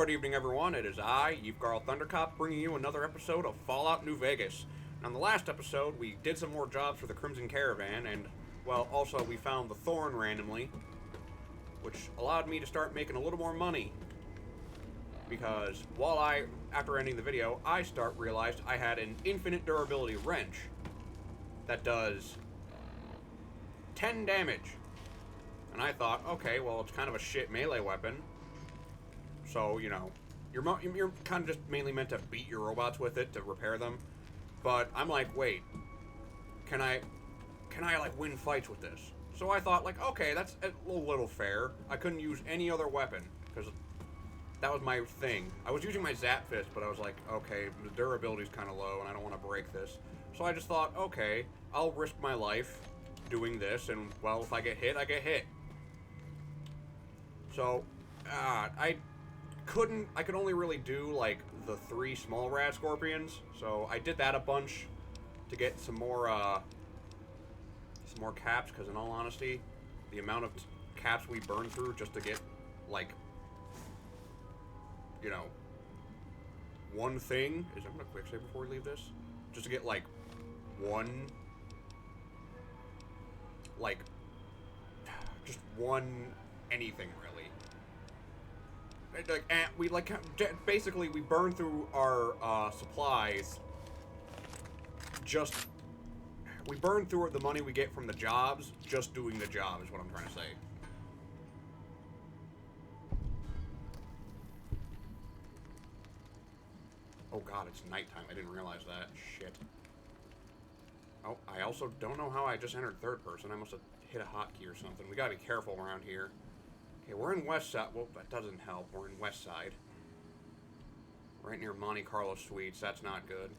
Good evening, everyone. It is I, Yyfgarl Thundercop, bringing you another episode of Fallout New Vegas. And on the last episode, we did some more jobs for the Crimson Caravan, and, well, also we found the Thorn randomly, which allowed me to start making a little more money. Because after ending the video, I realized I had an infinite durability wrench that does 10 damage. And I thought, okay, well, it's kind of a shit melee weapon. So, you know, you're kind of just mainly meant to beat your robots with it, to repair them. But I'm like, wait, can I like, win fights with this? So I thought, like, okay, that's a little fair. I couldn't use any other weapon, because that was my thing. I was using my Zap Fist, but I was like, okay, the durability's kind of low, and I don't want to break this. So I just thought, okay, I'll risk my life doing this, and, well, if I get hit, I get hit. So, I could only really do, like, the 3 small rad scorpions, so I did that a bunch to get some more caps, because in all honesty, the amount of caps we burn through just to get, like, you know, one thing is, I'm gonna quick save before we leave this, just to get, like, just one anything, really. Basically, we burn through our supplies. We burn through the money we get from the jobs just doing the job, is what I'm trying to say. Oh god, it's nighttime. I didn't realize that. Shit. Oh, I also don't know how I just entered third person. I must have hit a hotkey or something. We gotta be careful around here. Okay, we're in West Side. Well, that doesn't help. We're in West Side. Right near Monte Carlo Suites. That's not good.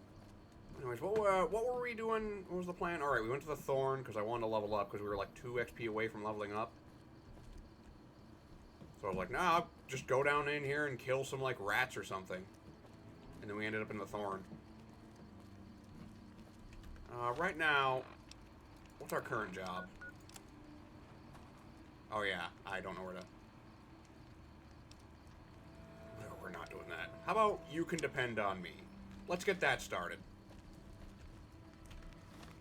Anyways, what were we doing? What was the plan? Alright, we went to the Thorn because I wanted to level up because we were like 2 XP away from leveling up. So I was like, nah, I'll just go down in here and kill some, like, rats or something. And then we ended up in the Thorn. Right now, what's our current job? Oh yeah, I don't know where to... No, we're not doing that. How about you can depend on me? Let's get that started.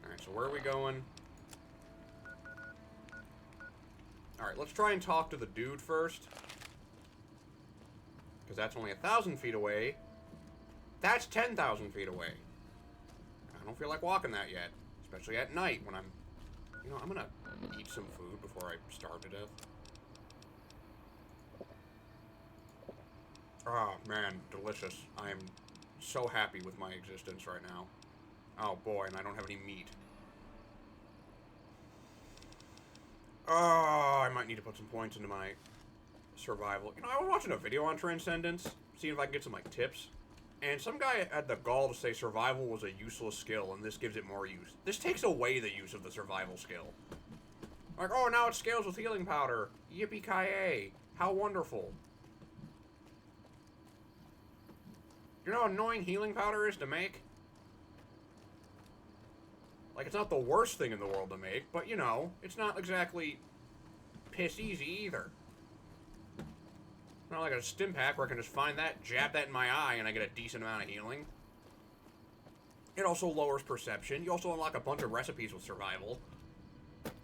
Alright, so where are we going? Alright, let's try and talk to the dude first. Because that's only 1,000 feet away. That's 10,000 feet away. I don't feel like walking that yet. Especially at night when I'm... You know, I'm gonna eat some food before I starve to death. Oh, man, delicious. I am so happy with my existence right now. Oh, boy, and I don't have any meat. Oh, I might need to put some points into my survival. You know, I was watching a video on Transcendence, seeing if I can get some, like, tips. And some guy had the gall to say survival was a useless skill, and this gives it more use. This takes away the use of the survival skill. Like, oh, now it scales with healing powder. Yippee-ki-yay. How wonderful. You know how annoying healing powder is to make? Like, it's not the worst thing in the world to make, but, you know, it's not exactly piss easy either. Not like a stim pack where I can just find that, jab that in my eye, and I get a decent amount of healing. It also lowers perception. You also unlock a bunch of recipes with survival.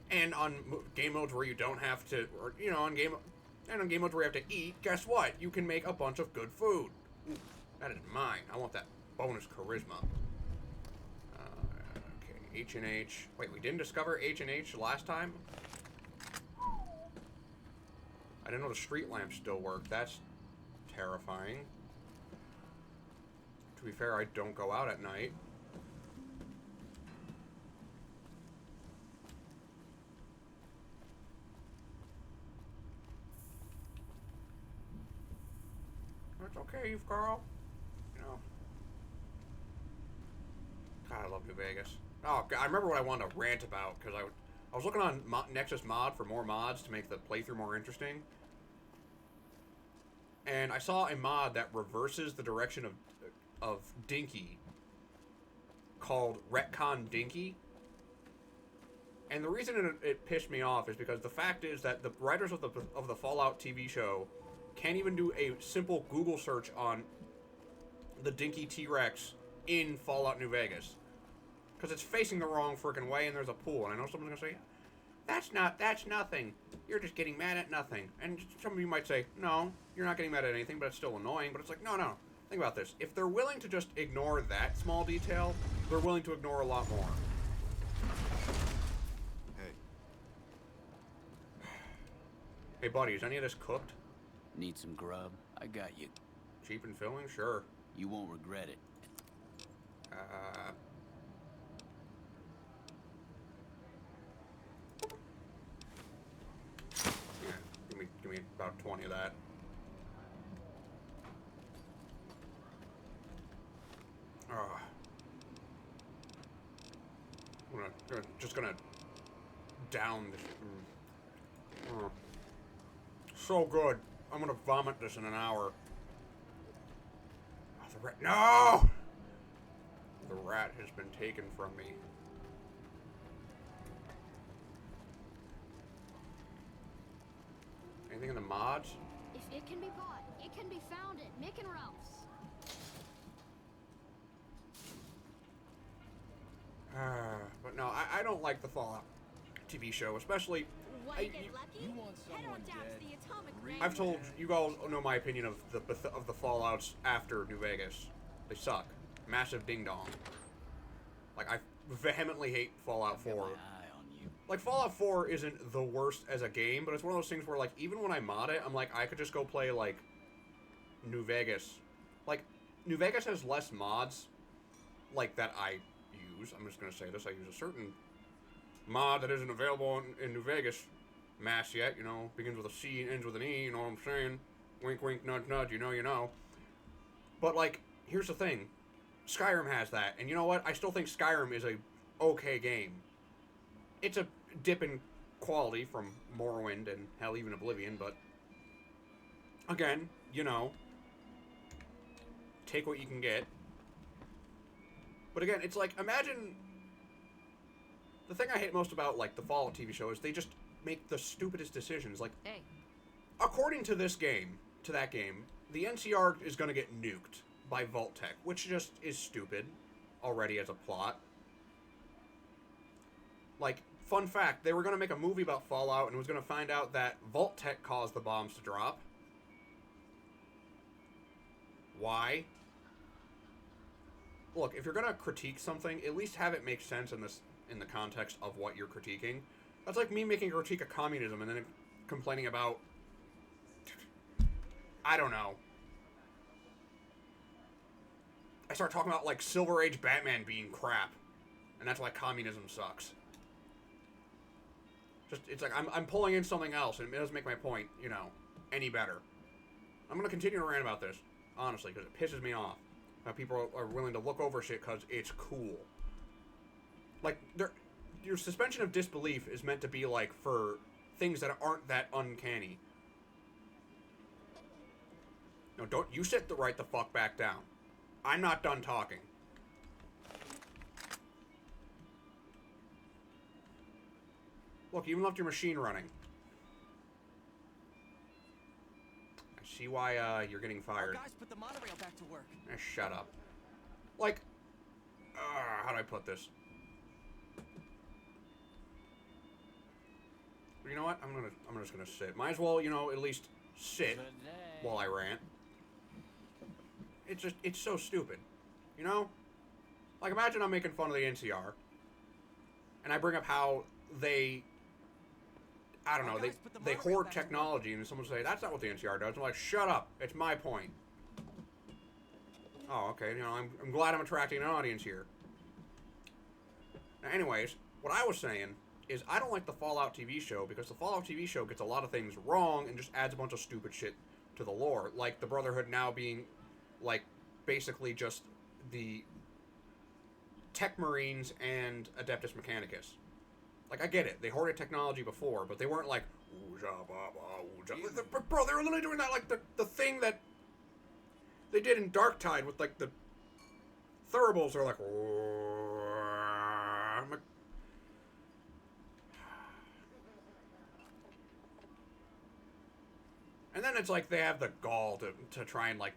And on game modes where you don't have to, or, you know, on game modes where you have to eat, guess what? You can make a bunch of good food. Ooh, that is mine. I want that bonus charisma. Okay, H&H. Wait, we didn't discover H&H last time? I didn't know the street lamps still work. That's terrifying. To be fair, I don't go out at night. It's okay, Yyfgarl. You know. God, I love New Vegas. Oh, God, I remember what I wanted to rant about, because I was looking on Nexus Mod for more mods to make the playthrough more interesting. And I saw a mod that reverses the direction of Dinky, called Retcon Dinky. And the reason it pissed me off is because the fact is that the writers of the Fallout TV show can't even do a simple Google search on the Dinky T-Rex in Fallout New Vegas. Because it's facing the wrong freaking way and there's a pool. And I know someone's going to say, that's nothing. You're just getting mad at nothing. And some of you might say, no, you're not getting mad at anything, but it's still annoying. But it's like, no. Think about this. If they're willing to just ignore that small detail, they're willing to ignore a lot more. Hey, buddy, is any of this cooked? Need some grub? I got you. Cheap and filling? Sure. You won't regret it. Yeah, give me about 20 of that. I'm just gonna down this. So good. I'm gonna vomit this in an hour. Oh, the rat. No! The rat has been taken from me. Anything in the mods? If it can be bought, it can be found at Mick and Ralph's. But no, I don't like the Fallout TV show, especially. I've told you all know my opinion of the Fallouts after New Vegas. They suck. Massive ding dong. Like, I vehemently hate Fallout 4. Like, Fallout 4 isn't the worst as a game, but it's one of those things where, like, even when I mod it, I'm like, I could just go play, like, New Vegas. Like, New Vegas has less mods, like, that I use. I'm just gonna say this. I use a certain mod that isn't available in New Vegas mass yet, you know, begins with a C and ends with an E, you know what I'm saying? Wink, wink, nudge, nudge, you know. But, like, here's the thing. Skyrim has that, and you know what? I still think Skyrim is a okay game. It's a dip in quality from Morrowind and, hell, even Oblivion, but again, you know, take what you can get. But again, it's like, imagine, the thing I hate most about, like, the Fallout TV show is they just make the stupidest decisions. Like, hey, according to this game, to that game, the NCR is going to get nuked by Vault-Tec, which just is stupid already as a plot. Like, fun fact, they were going to make a movie about Fallout and was going to find out that Vault-Tec caused the bombs to drop. Why? Look, if you're going to critique something, at least have it make sense in the context of what you're critiquing. That's like me making a critique of communism and then complaining about, I don't know. I start talking about, like, Silver Age Batman being crap, and that's why communism sucks. Just, it's like, I'm pulling in something else, and it doesn't make my point, you know, any better. I'm going to continue to rant about this, honestly, because it pisses me off. How people are willing to look over shit because it's cool. Like, your suspension of disbelief is meant to be, like, for things that aren't that uncanny. No, don't you sit right the fuck back down. I'm not done talking. Look, you even left your machine running. I see why you're getting fired. Our guys put the monorail back to work. Shut up. Like, how do I put this? You know what? I'm just gonna sit. Might as well, you know, at least sit while I rant. It's so stupid. You know? Like, imagine I'm making fun of the NCR. And I bring up how they, I don't know, they hoard technology, and someone say, that's not what the NCR does. I'm like, shut up. It's my point. Oh, okay. You know, I'm glad I'm attracting an audience here. Now, anyways, what I was saying is I don't like the Fallout TV show because the Fallout TV show gets a lot of things wrong and just adds a bunch of stupid shit to the lore. Like the Brotherhood now being, like, basically just the Tech Marines and Adeptus Mechanicus. Like, I get it. They hoarded technology before, but they weren't like, bro, they were literally doing that, like, the thing that they did in Darktide with, like, the Thuribles are like, and then it's like they have the gall to try and, like...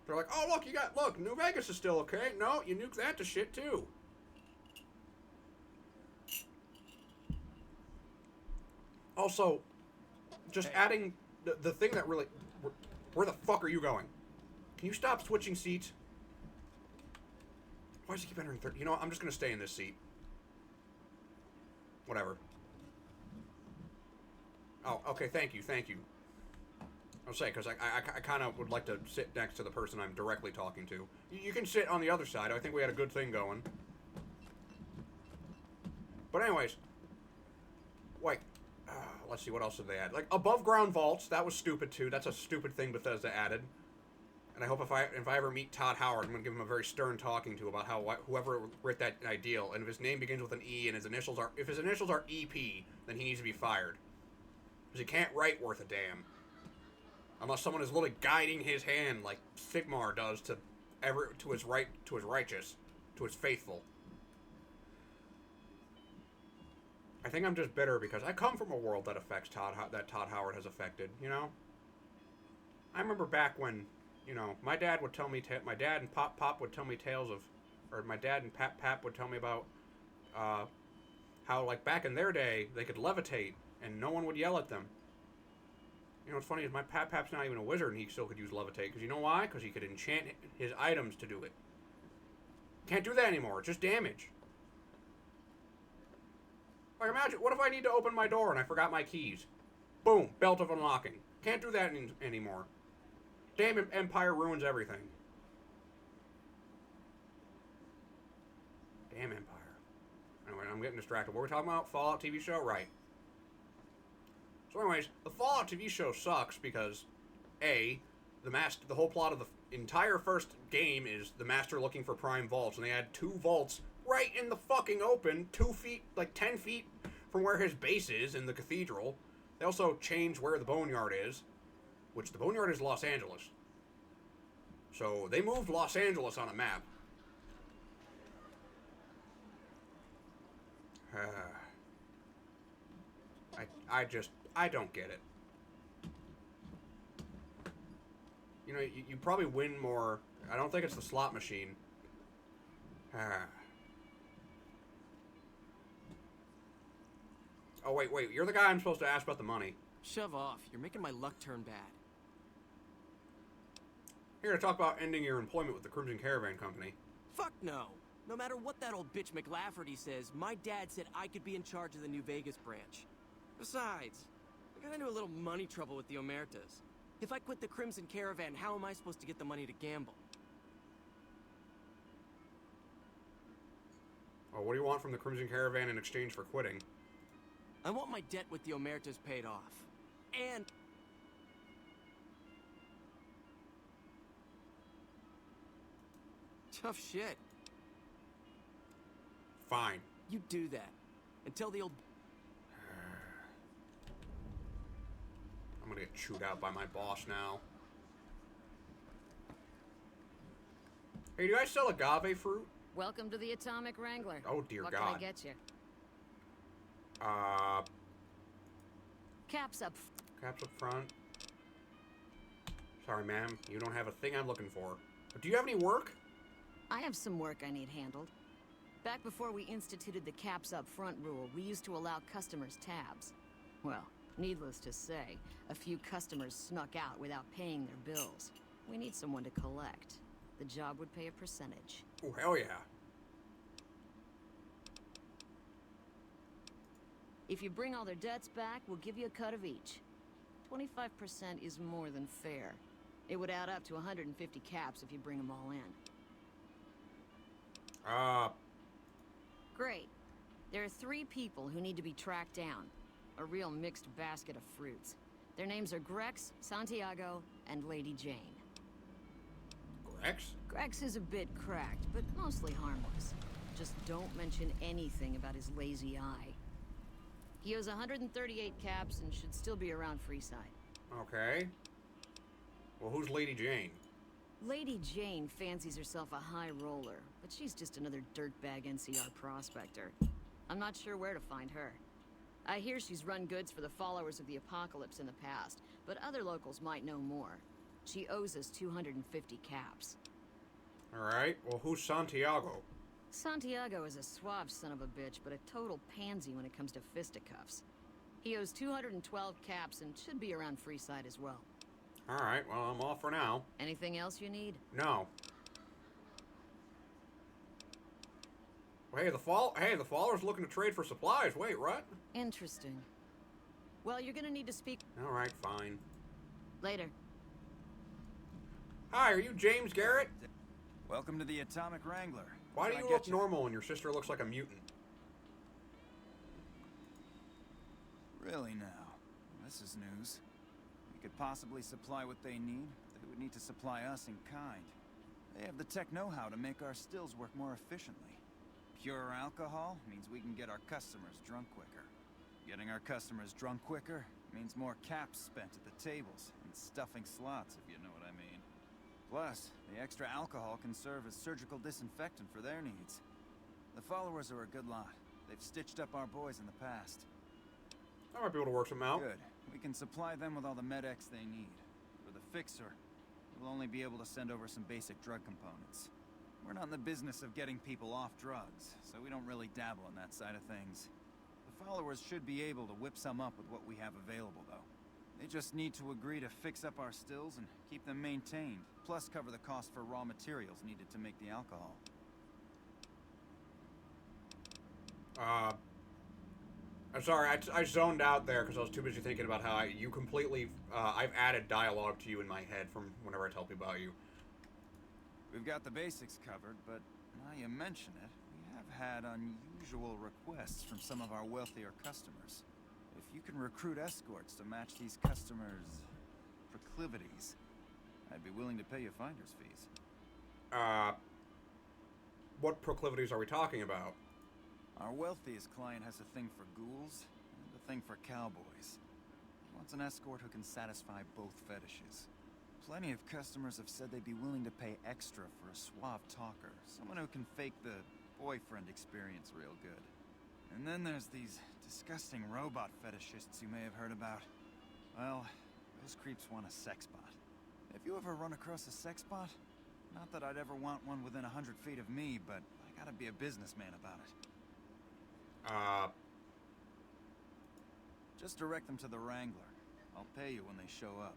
They're like, oh, look, New Vegas is still okay. No, you nuke that to shit, too. Also, just adding the thing that really... Where the fuck are you going? Can you stop switching seats? Why does he keep entering third? You know what? I'm just going to stay in this seat. Whatever. Oh, okay, thank you. I'll say, because I kind of would like to sit next to the person I'm directly talking to. You can sit on the other side. I think we had a good thing going. But anyways. Wait. Let's see, what else did they add? Like, above ground vaults. That was stupid, too. That's a stupid thing Bethesda added. And I hope if I ever meet Todd Howard, I'm going to give him a very stern talking to about how whoever wrote that ideal, and if his name begins with an E and his initials are... If his initials are EP, then he needs to be fired. Because he can't write worth a damn. Unless someone is literally guiding his hand like Sigmar does to his righteous, to his faithful. I think I'm just bitter because I come from a world that affects Todd Howard has affected, you know? I remember back when, you know, my dad would tell me, my dad and Pop would tell me tales of, or my dad and Pap would tell me about how, like, back in their day, they could levitate and no one would yell at them. You know what's funny is my Pap's not even a wizard and he still could use levitate. Because you know why? Because he could enchant his items to do it. Can't do that anymore. It's just damage. Like, imagine, what if I need to open my door and I forgot my keys? Boom, belt of unlocking. Can't do that anymore. Damn, Empire ruins everything. Damn Empire. Anyway, I'm getting distracted. What were we talking about? Fallout TV show? Right. So anyways, the Fallout TV show sucks because, A, the whole plot of the entire first game is the Master looking for prime vaults, and they had 2 vaults right in the fucking open, 2 feet, like 10 feet from where his base is in the cathedral. They also changed where the Boneyard is, which the Boneyard is Los Angeles. So they moved Los Angeles on a map. I don't get it. You know, you probably win more. I don't think it's the slot machine. Oh, wait. You're the guy I'm supposed to ask about the money. Shove off. You're making my luck turn bad. Here to talk about ending your employment with the Crimson Caravan Company. Fuck no. No matter what that old bitch Mclafferty says, my dad said I could be in charge of the New Vegas branch. Besides, I got into a little money trouble with the Omertas. If I quit the Crimson Caravan, how am I supposed to get the money to gamble? Oh, what do you want from the Crimson Caravan in exchange for quitting? I want my debt with the Omertas paid off. And... tough shit. Fine. You do that. And tell the old... I'm gonna get chewed out by my boss now. Hey, do you guys sell agave fruit? Welcome to the Atomic Wrangler. Oh, dear what God. What can I get you? Caps up. Caps up front. Sorry, ma'am. You don't have a thing I'm looking for. But do you have any work? I have some work I need handled. Back before we instituted the caps up front rule, we used to allow customers tabs. Well, needless to say, a few customers snuck out without paying their bills. We need someone to collect. The job would pay a percentage. Oh, hell yeah. If you bring all their debts back, we'll give you a cut of each. 25% is more than fair. It would add up to 150 caps if you bring them all in. Great. There are 3 people who need to be tracked down. A real mixed basket of fruits. Their names are Grex, Santiago, and Lady Jane. Grex? Grex is a bit cracked, but mostly harmless. Just don't mention anything about his lazy eye. He owes 138 caps and should still be around Freeside. Okay. Well, who's Lady Jane? Lady Jane fancies herself a high roller, but she's just another dirtbag NCR prospector. I'm not sure where to find her. I hear she's run goods for the followers of the Apocalypse in the past, but other locals might know more. She owes us 250 caps. Alright, well, who's Santiago? Santiago is a suave son of a bitch, but a total pansy when it comes to fisticuffs. He owes 212 caps and should be around Freeside as well. Alright, well, I'm off for now. Anything else you need? No. Hey, the Faller's looking to trade for supplies. Wait, what? Interesting. Well, you're gonna need to speak Alright, fine. later. Hi, are you James Garrett? Welcome to the Atomic Wrangler. Why do Can I you get look normal and your sister looks like a mutant? Really now? This is news. We could possibly supply what they need. They would need to supply us in kind. They have the tech know-how to make our stills work more efficiently. Pure alcohol means we can get our customers drunk quicker. Getting our customers drunk quicker means more caps spent at the tables and stuffing slots, if you know what I mean. Plus, the extra alcohol can serve as surgical disinfectant for their needs. The followers are a good lot. They've stitched up our boys in the past. I might be able to work some out. Good. We can supply them with all the med-X they need. For the fixer, we'll only be able to send over some basic drug components. We're not in the business of getting people off drugs, so we don't really dabble in that side of things. The followers should be able to whip some up with what we have available, though. They just need to agree to fix up our stills and keep them maintained, plus cover the cost for raw materials needed to make the alcohol. I'm sorry, I zoned out there because I was too busy thinking about how I've added dialogue to you in my head from whenever I tell people about you. We've got the basics covered, but now you mention it, we have had unusual requests from some of our wealthier customers. If you can recruit escorts to match these customers' proclivities, I'd be willing to pay you finder's fees. What proclivities are we talking about? Our wealthiest client has a thing for ghouls and a thing for cowboys. He wants an escort who can satisfy both fetishes. Plenty of customers have said they'd be willing to pay extra for a suave talker, someone who can fake the boyfriend experience real good. And then there's these disgusting robot fetishists you may have heard about. Well, those creeps want a sex bot. Have you ever run across a sex bot? Not that I'd ever want one within 100 feet of me, but I gotta be a businessman about it. Just direct them to the Wrangler. I'll pay you when they show up.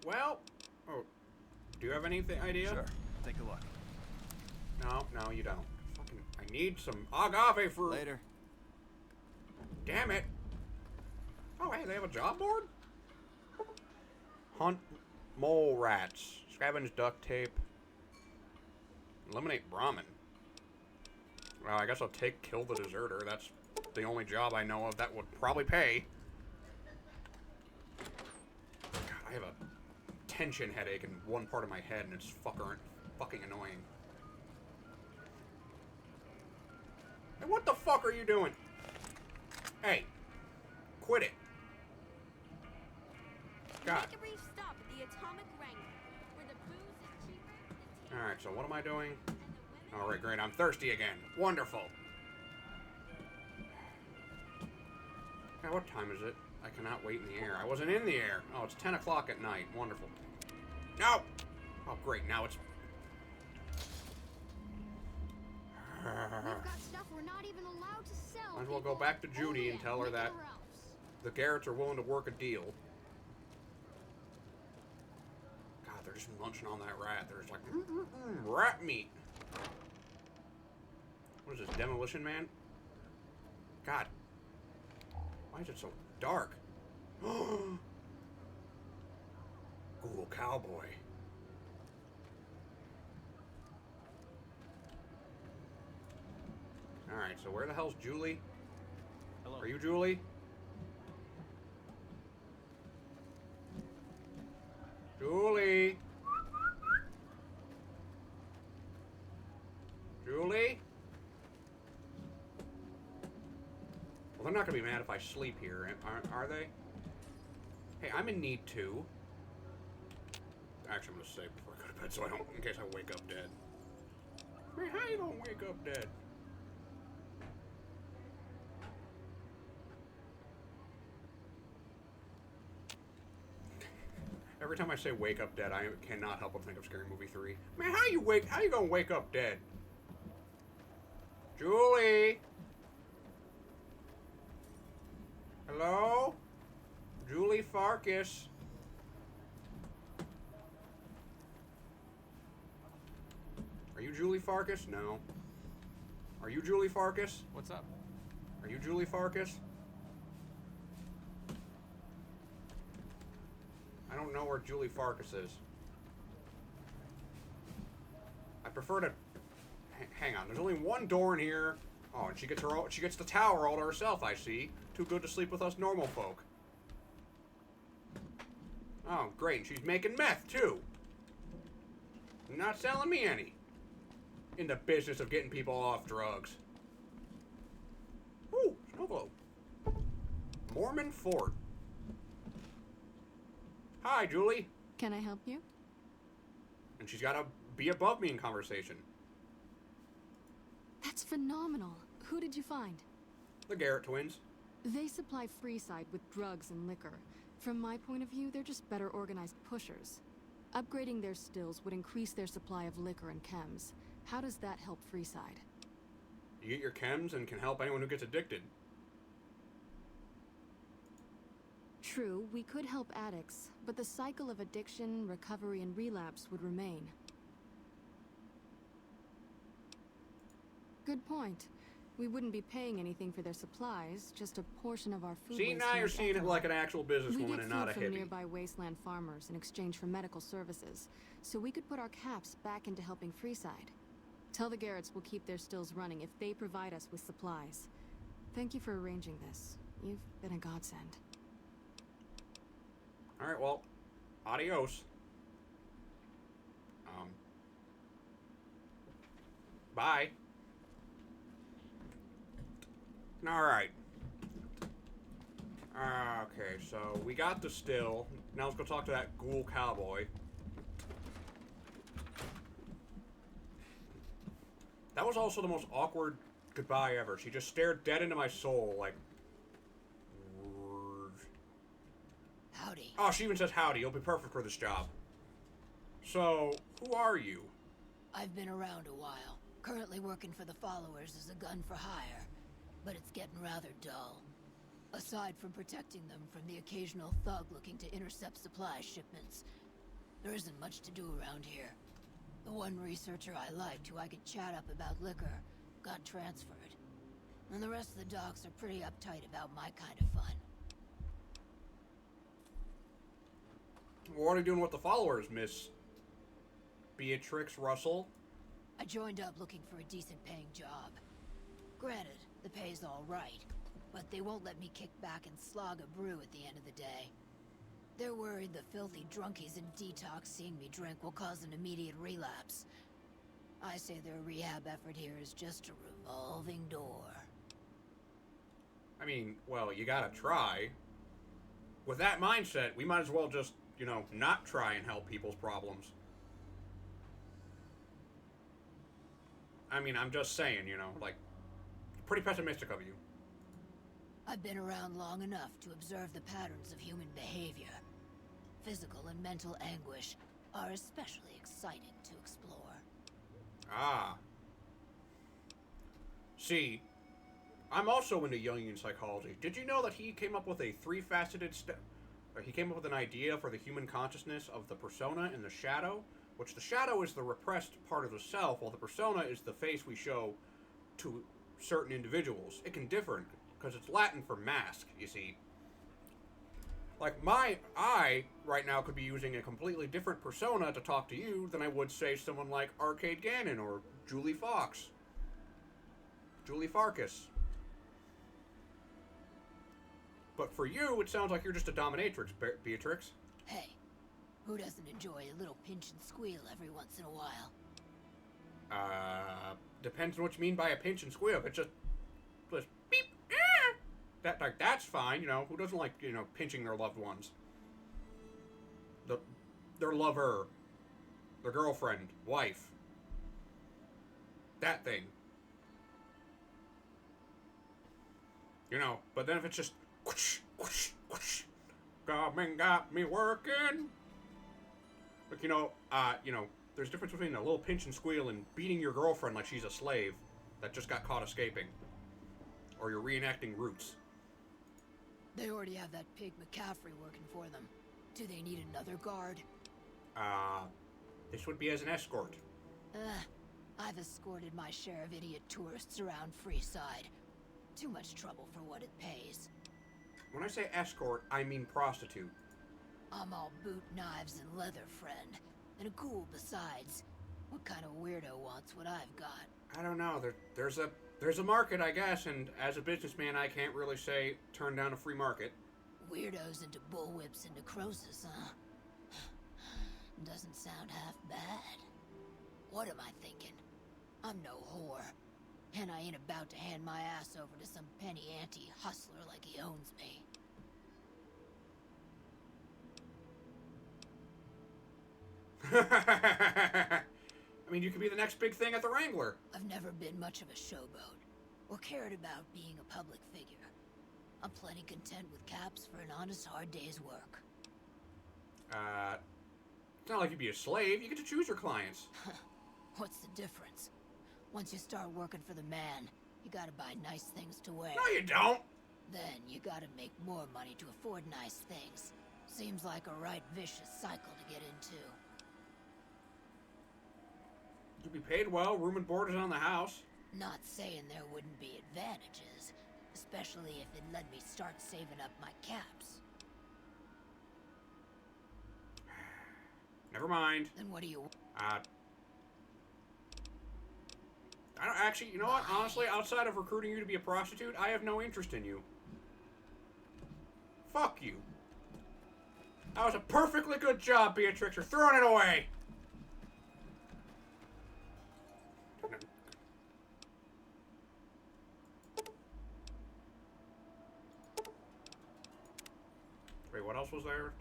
Well, do you have anything idea? Sure, take a look. No, you don't. Fucking, I need some agave fruit. Later. Damn it. Oh, hey, they have a job board? Hunt mole rats. Scavenge duct tape. Eliminate Brahmin. Well, I guess I'll kill the deserter. That's the only job I know of that would probably pay. God, I have a tension headache in one part of my head, and it's fucking annoying. Hey, what the fuck are you doing? Hey, quit it. God. Make a brief stop at the Atomic Wrangler, where the booze is cheaper, the Alright, so what am I doing? and the women... Alright, great. I'm thirsty again. Wonderful. Now, what time is it? I cannot wait in the air. I wasn't in the air. Oh, it's 10 o'clock at night. Wonderful. No! Oh, great. Now it's... We've got stuff we're not even allowed to sell. Might as well go people. back to Judy Only and at tell her Mickey that Ralph's. the Garretts are willing to work a deal. God, they're just munching on that rat. They're just like, rat meat. What is this, Demolition Man? God. Why is it so dark? Ghoul cowboy. Alright, so where the hell's Julie? Hello. Are you Julie? Julie? Julie? Well, they're not going to be mad if I sleep here, are they? Hey, I'm in need too. Actually, I'm going to say before I go to bed so I don't, in case I wake up dead. Hey, how you don't wake up dead? Every time I say wake up dead, I cannot help but think of Scary Movie 3. Man, how you gonna wake up dead? Julie? Hello? Julie Farkas? Are you Julie Farkas? No. Are you Julie Farkas? What's up? Are you Julie Farkas? I don't know where Julie Farkas is. I prefer to... Hang on, there's only one door in here. Oh, and she gets the tower all to herself, I see. Too good to sleep with us normal folk. Oh, great, and she's making meth, too. Not selling me any. In the business of getting people off drugs. Ooh, snow globe. Mormon Fort. Hi, Julie. Can I help you? And she's got to be above me in conversation. That's phenomenal. Who did you find? The Garrett twins. They supply Freeside with drugs and liquor. From my point of view, they're just better organized pushers. Upgrading their stills would increase their supply of liquor and chems. How does that help Freeside? You get your chems and can help anyone who gets addicted. True, we could help addicts, but the cycle of addiction, recovery, and relapse would remain. Good point. We wouldn't be paying anything for their supplies, just a portion of our food. See, now you're seeing it like an actual businesswoman and not a We get food from hippie. nearby wasteland farmers in exchange for medical services, so we could put our caps back into helping Freeside. Tell the Garretts we'll keep their stills running if they provide us with supplies. Thank you for arranging this. You've been a godsend. Alright, well, adios. Bye. Alright. Okay, so we got the still. Now let's go talk to that ghoul cowboy. That was also the most awkward goodbye ever. She just stared dead into my soul, like... Howdy. Oh, she even says howdy. You'll be perfect for this job. So, who are you? I've been around a while. Currently working for the followers as a gun for hire. But it's getting rather dull. Aside from protecting them from the occasional thug looking to intercept supply shipments, there isn't much to do around here. The one researcher I liked who I could chat up about liquor got transferred. And the rest of the docs are pretty uptight about my kind of fun. What are you doing with the followers, Miss Beatrix Russell? I joined up looking for a decent paying job. Granted, the pay's all right, but they won't let me kick back and slog a brew at the end of the day. They're worried the filthy drunkies in detox seeing me drink will cause an immediate relapse. I say their rehab effort here is just a revolving door. I mean, well, you gotta try. With that mindset, we might as well just, you know, not try and help people's problems. I mean, I'm just saying, you know, like, pretty pessimistic of you. I've been around long enough to observe the patterns of human behavior. Physical and mental anguish are especially exciting to explore. Ah. See, I'm also into Jungian psychology. Did you know that he came up with a three-faceted he came up with an idea for the human consciousness of the persona and the shadow, which the shadow is the repressed part of the self, while the persona is the face we show to certain individuals. It can differ, because it's Latin for mask, you see. Like, I, right now, could be using a completely different persona to talk to you than I would, say, someone like Arcade Gannon or Julie Fox. Julie Farkas. But for you, it sounds like you're just a dominatrix, Beatrix. Hey, who doesn't enjoy a little pinch and squeal every once in a while? Depends on what you mean by a pinch and squeal. It's just beep, ah! That's fine, you know. Who doesn't like, you know, pinching their loved ones? Their lover, their girlfriend, wife. That thing. You know, but then if it's just whoosh, whoosh, whoosh, come and got me working, Look, there's a difference between a little pinch and squeal and beating your girlfriend like she's a slave that just got caught escaping. Or you're reenacting Roots. They already have that pig McCaffrey working for them. Do they need another guard? This would be as an escort. I've escorted my share of idiot tourists around Freeside. Too much trouble for what it pays. When I say escort, I mean prostitute. I'm all boot, knives, and leather, friend. And a ghoul besides. What kind of weirdo wants what I've got? I don't know. There's a market, I guess, and as a businessman, I can't really say turn down a free market. Weirdos into bullwhips and necrosis, huh? Doesn't sound half bad. What am I thinking? I'm no whore. And I ain't about to hand my ass over to some penny ante hustler like he owns me. I mean, you could be the next big thing at the Wrangler. I've never been much of a showboat, or cared about being a public figure. I'm plenty content with caps for an honest, hard day's work. It's not like you'd be a slave. You get to choose your clients. What's the difference? Once you start working for the man, you gotta buy nice things to wear. No, you don't. Then you gotta make more money to afford nice things. Seems like a right vicious cycle to get into. You'd be paid well, room and board is on the house. Not saying there wouldn't be advantages, especially if it let me start saving up my caps. Never mind. Then what do you... I don't actually, you know what? Honestly, outside of recruiting you to be a prostitute, I have no interest in you. Fuck you. That was a perfectly good job, Beatrix. You're throwing it away. Wait, what else was there?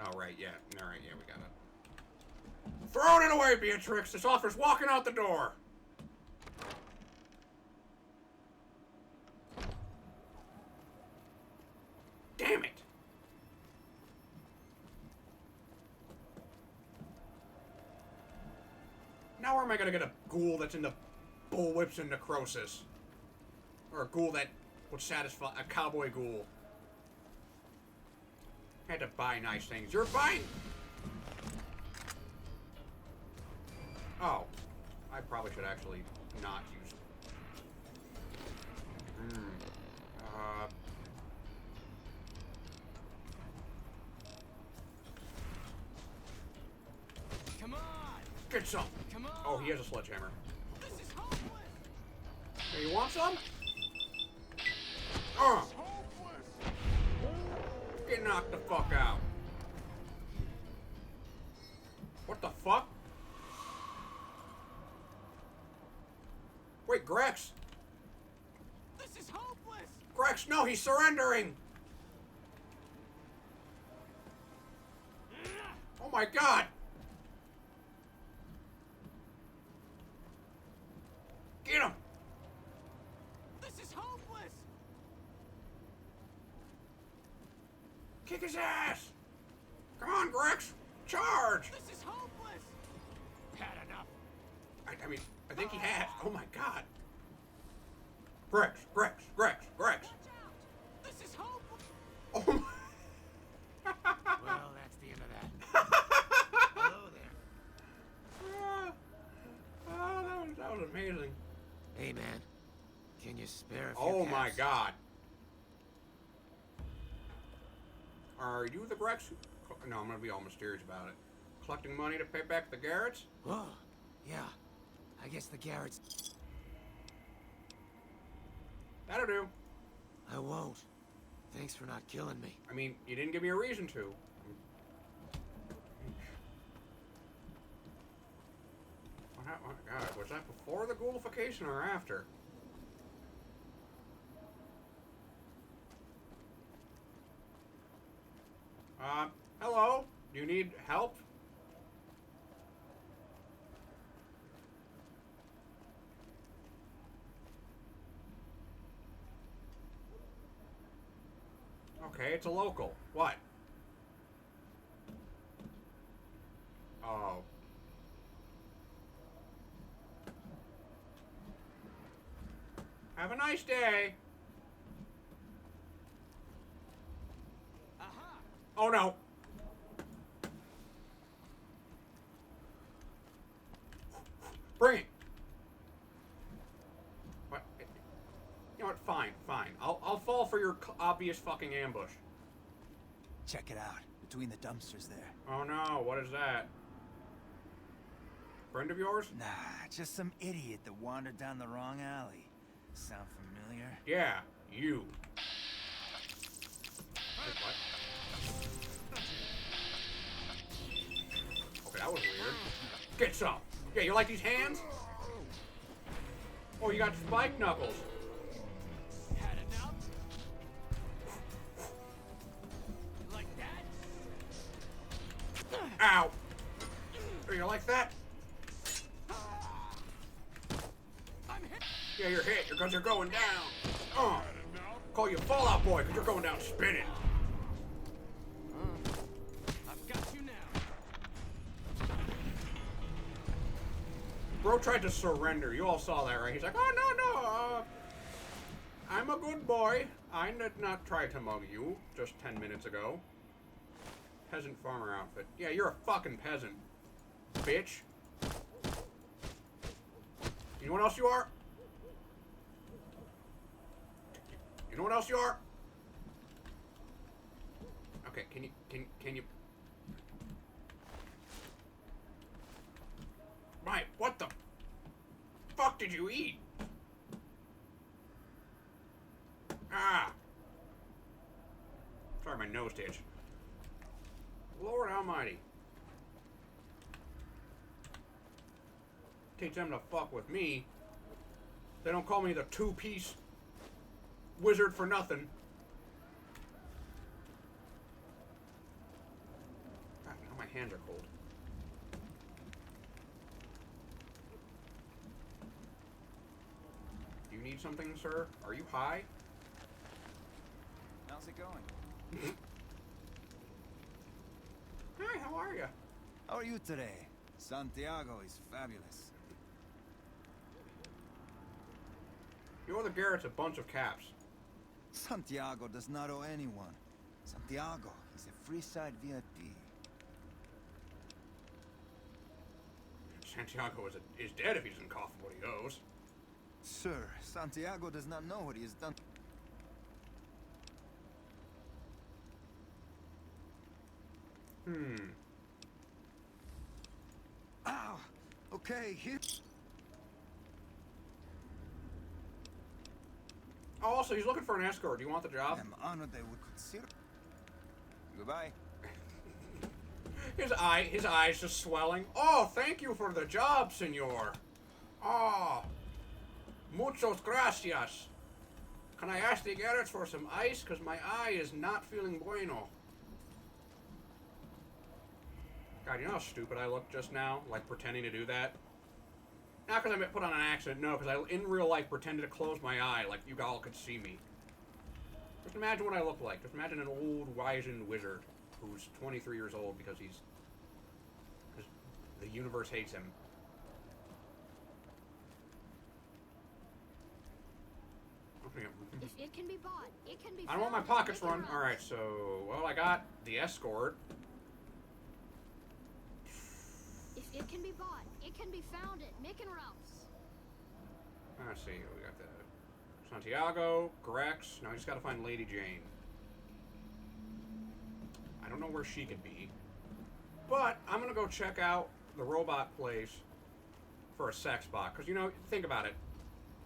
Oh, right, yeah. Alright, yeah, we got it. Throwing it away, Beatrix! This offer's walking out the door! Damn it! Now where am I gonna get a ghoul that's into bullwhips and necrosis? Or a ghoul that would satisfy a cowboy ghoul? Had to buy nice things. You're buying... Oh. I probably should actually not use... Come on! Get some! Come on! Oh, he has a sledgehammer. This is hopeless! Hey, you want some? Get knocked the fuck out. What the fuck? Wait, Grex! This is hopeless! Grex, no, he's surrendering! Oh my god! Get him! This is hopeless! Kick his ass! Come on, Grex! Charge! This is hopeless! Had enough. I mean, I think he has. Oh my god. Grex, Grex, Grex, Grex. This is hopeless! Oh my... Well, that's the end of that. Hello there. Oh, that was amazing. Hey, man. Can you spare a few Oh my caps? god. Are you the Grex? No, I'm gonna be all mysterious about it. Collecting money to pay back the Garretts? Oh, yeah. I guess the Garretts... That'll do. I won't. Thanks for not killing me. I mean, you didn't give me a reason to. Oh my god, was that before the ghoulification or after? Hello? Do you need help? Okay, it's a local. What? Oh. Have a nice day. Aha! Oh no. Bring it. What? You know what? Fine, fine. I'll fall for your obvious fucking ambush. Check it out. Between the dumpsters there. Oh no, what is that? Friend of yours? Nah, just some idiot that wandered down the wrong alley. Sound familiar? Yeah, you. Wait, what? Okay, that was weird. Get some. Yeah, you like these hands? Oh, you got spike knuckles. Had enough? You like that? Ow. Oh, you like that? I'm hit. Yeah, you're hit because you're going down. Call you Fallout Boy because you're going down spinning. I've got you now. Bro tried to surrender. You all saw that, right? He's like, oh, no. I'm a good boy. I did not try to mug you just 10 minutes ago. Peasant farmer outfit. Yeah, you're a fucking peasant, bitch. You know what else you are? You know what else you are? Okay, can you? Mike, what the fuck did you eat? Ah. Sorry, my nose itch. Lord Almighty. Teach them to fuck with me. They don't call me the two-piece wizard for nothing. God, now my hands are cold. Do you need something, sir? Are you high? How's it going? Hi, how are you? How are you today? Santiago is fabulous. You owe the Garretts a bunch of caps. Santiago does not owe anyone. Santiago is a Freeside VIP. Santiago is dead if he doesn't cough what he owes. Sir, Santiago does not know what he has done. Ow! Okay, here. Oh, also, he's looking for an escort. Do you want the job? I'm honored they would consider. Goodbye. His eyes just swelling. Oh, thank you for the job, senor. Oh, muchos gracias. Can I ask the Garretts for some ice? Because my eye is not feeling bueno. God, you know how stupid I looked just now? Like, pretending to do that? Not because I put on an accident, no, because I, in real life, pretended to close my eye like you all could see me. Just imagine what I look like. Just imagine an old, wizened wizard who's 23 years old because the universe hates him. If it can be bought, it can be I don't want my found, pockets make it run. run. Alright, so, well, I got the escort. If it can be bought, it can be found at Mick and Ralph's. Let's see, we got the Santiago, Grex. Now I just gotta find Lady Jane. I don't know where she could be. But I'm gonna go check out the robot place for a sex bot. Because, you know, think about it.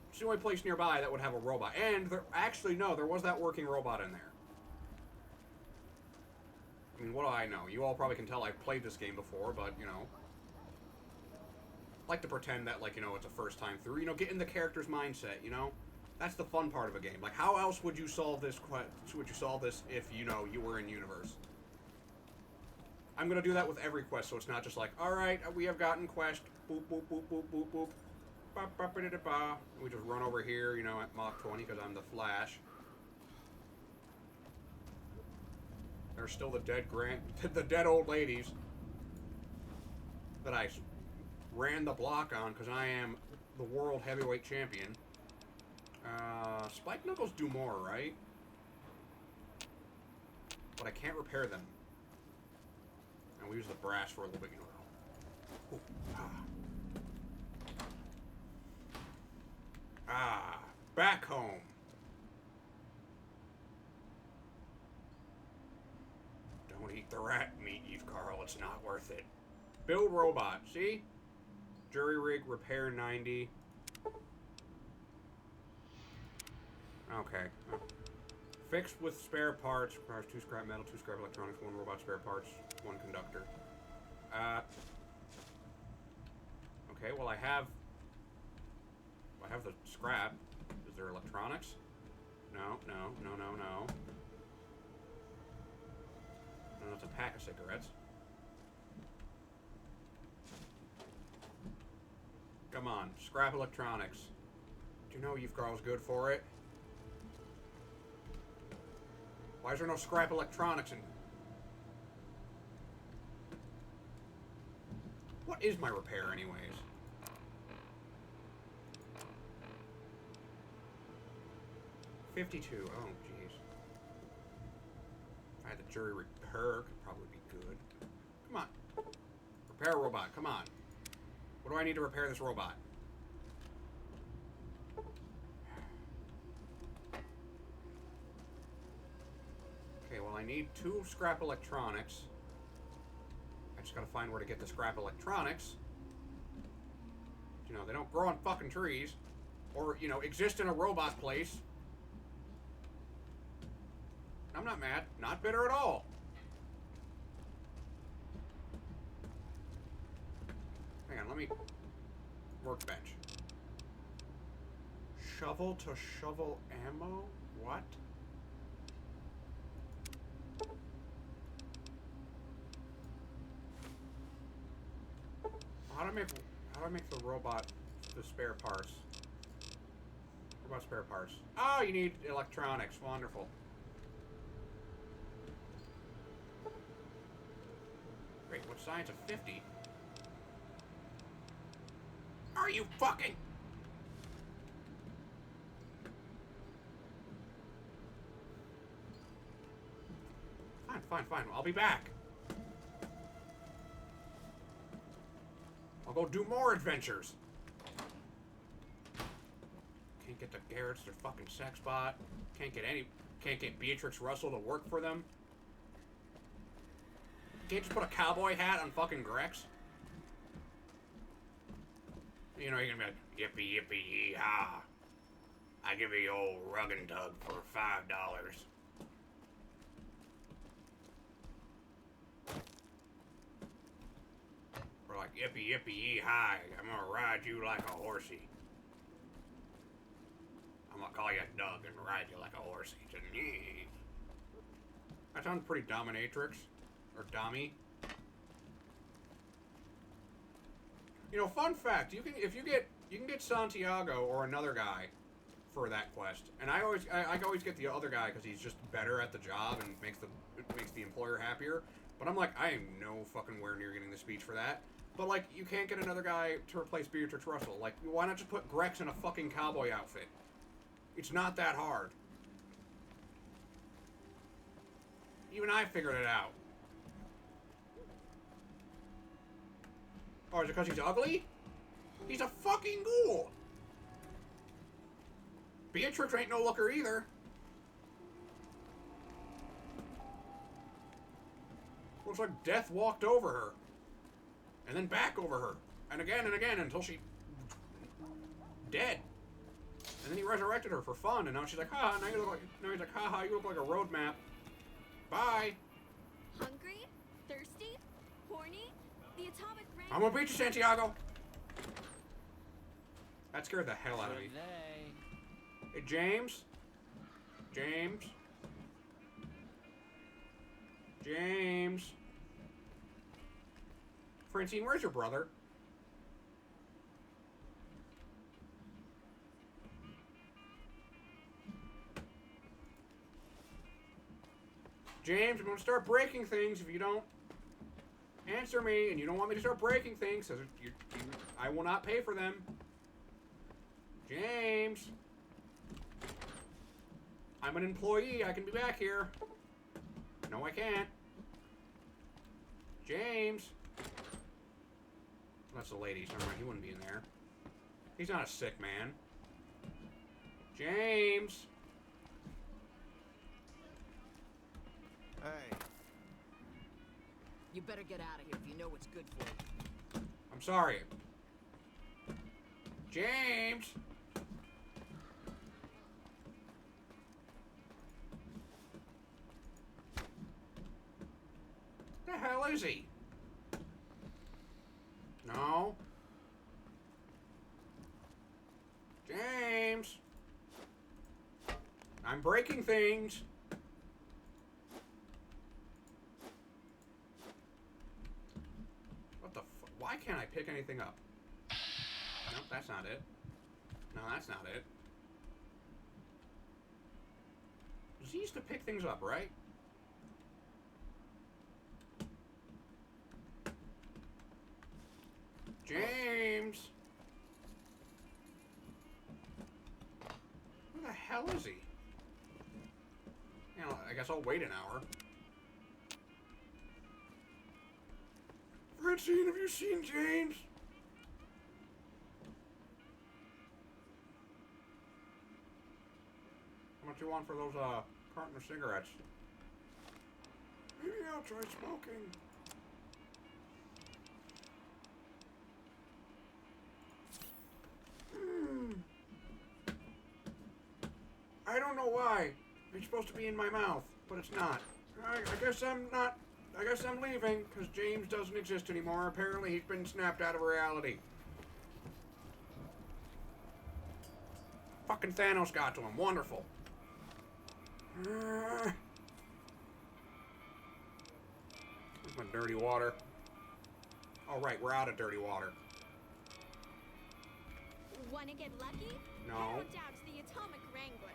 It's the only place nearby that would have a robot. And, actually, no, there was that working robot in there. I mean, what do I know? You all probably can tell I've played this game before, but, you know. I like to pretend that, like, you know, it's a first time through. You know, get in the character's mindset, you know? That's the fun part of a game. Like, how else would you solve this if, you know, you were in universe? I'm gonna do that with every quest, so it's not just like, alright, we have gotten quest, boop, boop, boop, boop, boop, boop, ba, ba, ba, da, da, ba. We just run over here, you know, at Mach 20, because I'm the Flash. There's still the dead old ladies. that I ran the block on because I am the world heavyweight champion. Spike knuckles do more, right? But I can't repair them. And we use the brass for a little bit, you know. Ooh, back home. Don't eat the rat meat, Yyfgarl. It's not worth it. Build robot. See? Jury rig, repair 90. Okay. Fixed with spare parts. Requires 2 scrap metal, 2 scrap electronics, 1 robot spare parts, 1 conductor. Okay, well I have the scrap. Is there electronics? No. No, that's a pack of cigarettes. Come on, scrap electronics. Do you know Yyfgarl's good for it? Why is there no scrap electronics in... What is my repair, anyways? $52. Oh, jeez. If I had the jury repair, could probably be good. Come on. Repair robot, come on. What do I need to repair this robot? Okay, well I need 2 scrap electronics. I just gotta find where to get the scrap electronics. You know, they don't grow on fucking trees. Or, you know, exist in a robot place. I'm not mad. Not bitter at all. Hang on, let me... Workbench. Shovel to shovel ammo? What? How do I make the robot the spare parts? Robot spare parts. Oh, you need electronics. Wonderful. Wait, what size of 50? Are you fucking... Fine. I'll be back. I'll go do more adventures. Can't get the Garrett's their fucking sex bot. Can't get Beatrix Russell to work for them. Can't just put a cowboy hat on fucking Grex. You know, you're gonna be like, yippee yippee yee-haw. I give you old rug and tug for $5. Or like, yippee yippee yee-haw. I'm gonna ride you like a horsey. I'm gonna call you Doug and ride you like a horsey. That sounds pretty dominatrix. Or Dommy. You know, fun fact, you can get Santiago or another guy for that quest. And I always get the other guy because he's just better at the job and makes the employer happier. But I'm like, I am no fucking where near getting the speech for that. But like, you can't get another guy to replace Beatrix Russell. Like, why not just put Grex in a fucking cowboy outfit? It's not that hard. Even I figured it out. Oh, is it because he's ugly? He's a fucking ghoul! Beatrix ain't no looker either. Looks like death walked over her. And then back over her. And again until she... dead. And then he resurrected her for fun, and now she's like, ha, now he's like, haha, you look like a road map. Bye. Hungry? Thirsty? Horny? The atomic ring... I'm gonna beat you, Santiago! That scared the hell out of me. Hey, James? James? Francine, where's your brother? James, I'm gonna start breaking things if you don't answer me, and you don't want me to start breaking things, so I will not pay for them. James. I'm an employee. I can be back here. No, I can't. James. That's the ladies. Never mind. He wouldn't be in there. He's not a sick man. James. Hey. You better get out of here if you know what's good for you. I'm sorry. James. The hell is he? No. James. I'm breaking things. What the fuck? Why can't I pick anything up? Nope, that's not it. No, that's not it. Z used to pick things up, right? James! Where the hell is he? You know, I guess I'll wait an hour. Francine, have you seen James? How much you want for those, carton of cigarettes? Maybe I'll try smoking. I don't know why. It's supposed to be in my mouth, but it's not. I guess I'm not. I guess I'm leaving, because James doesn't exist anymore. Apparently he's been snapped out of reality. Fucking Thanos got to him. Wonderful. Where's my dirty water? Oh, right, we're out of dirty water. Wanna get lucky? No. Head on down to the Atomic Wrangler.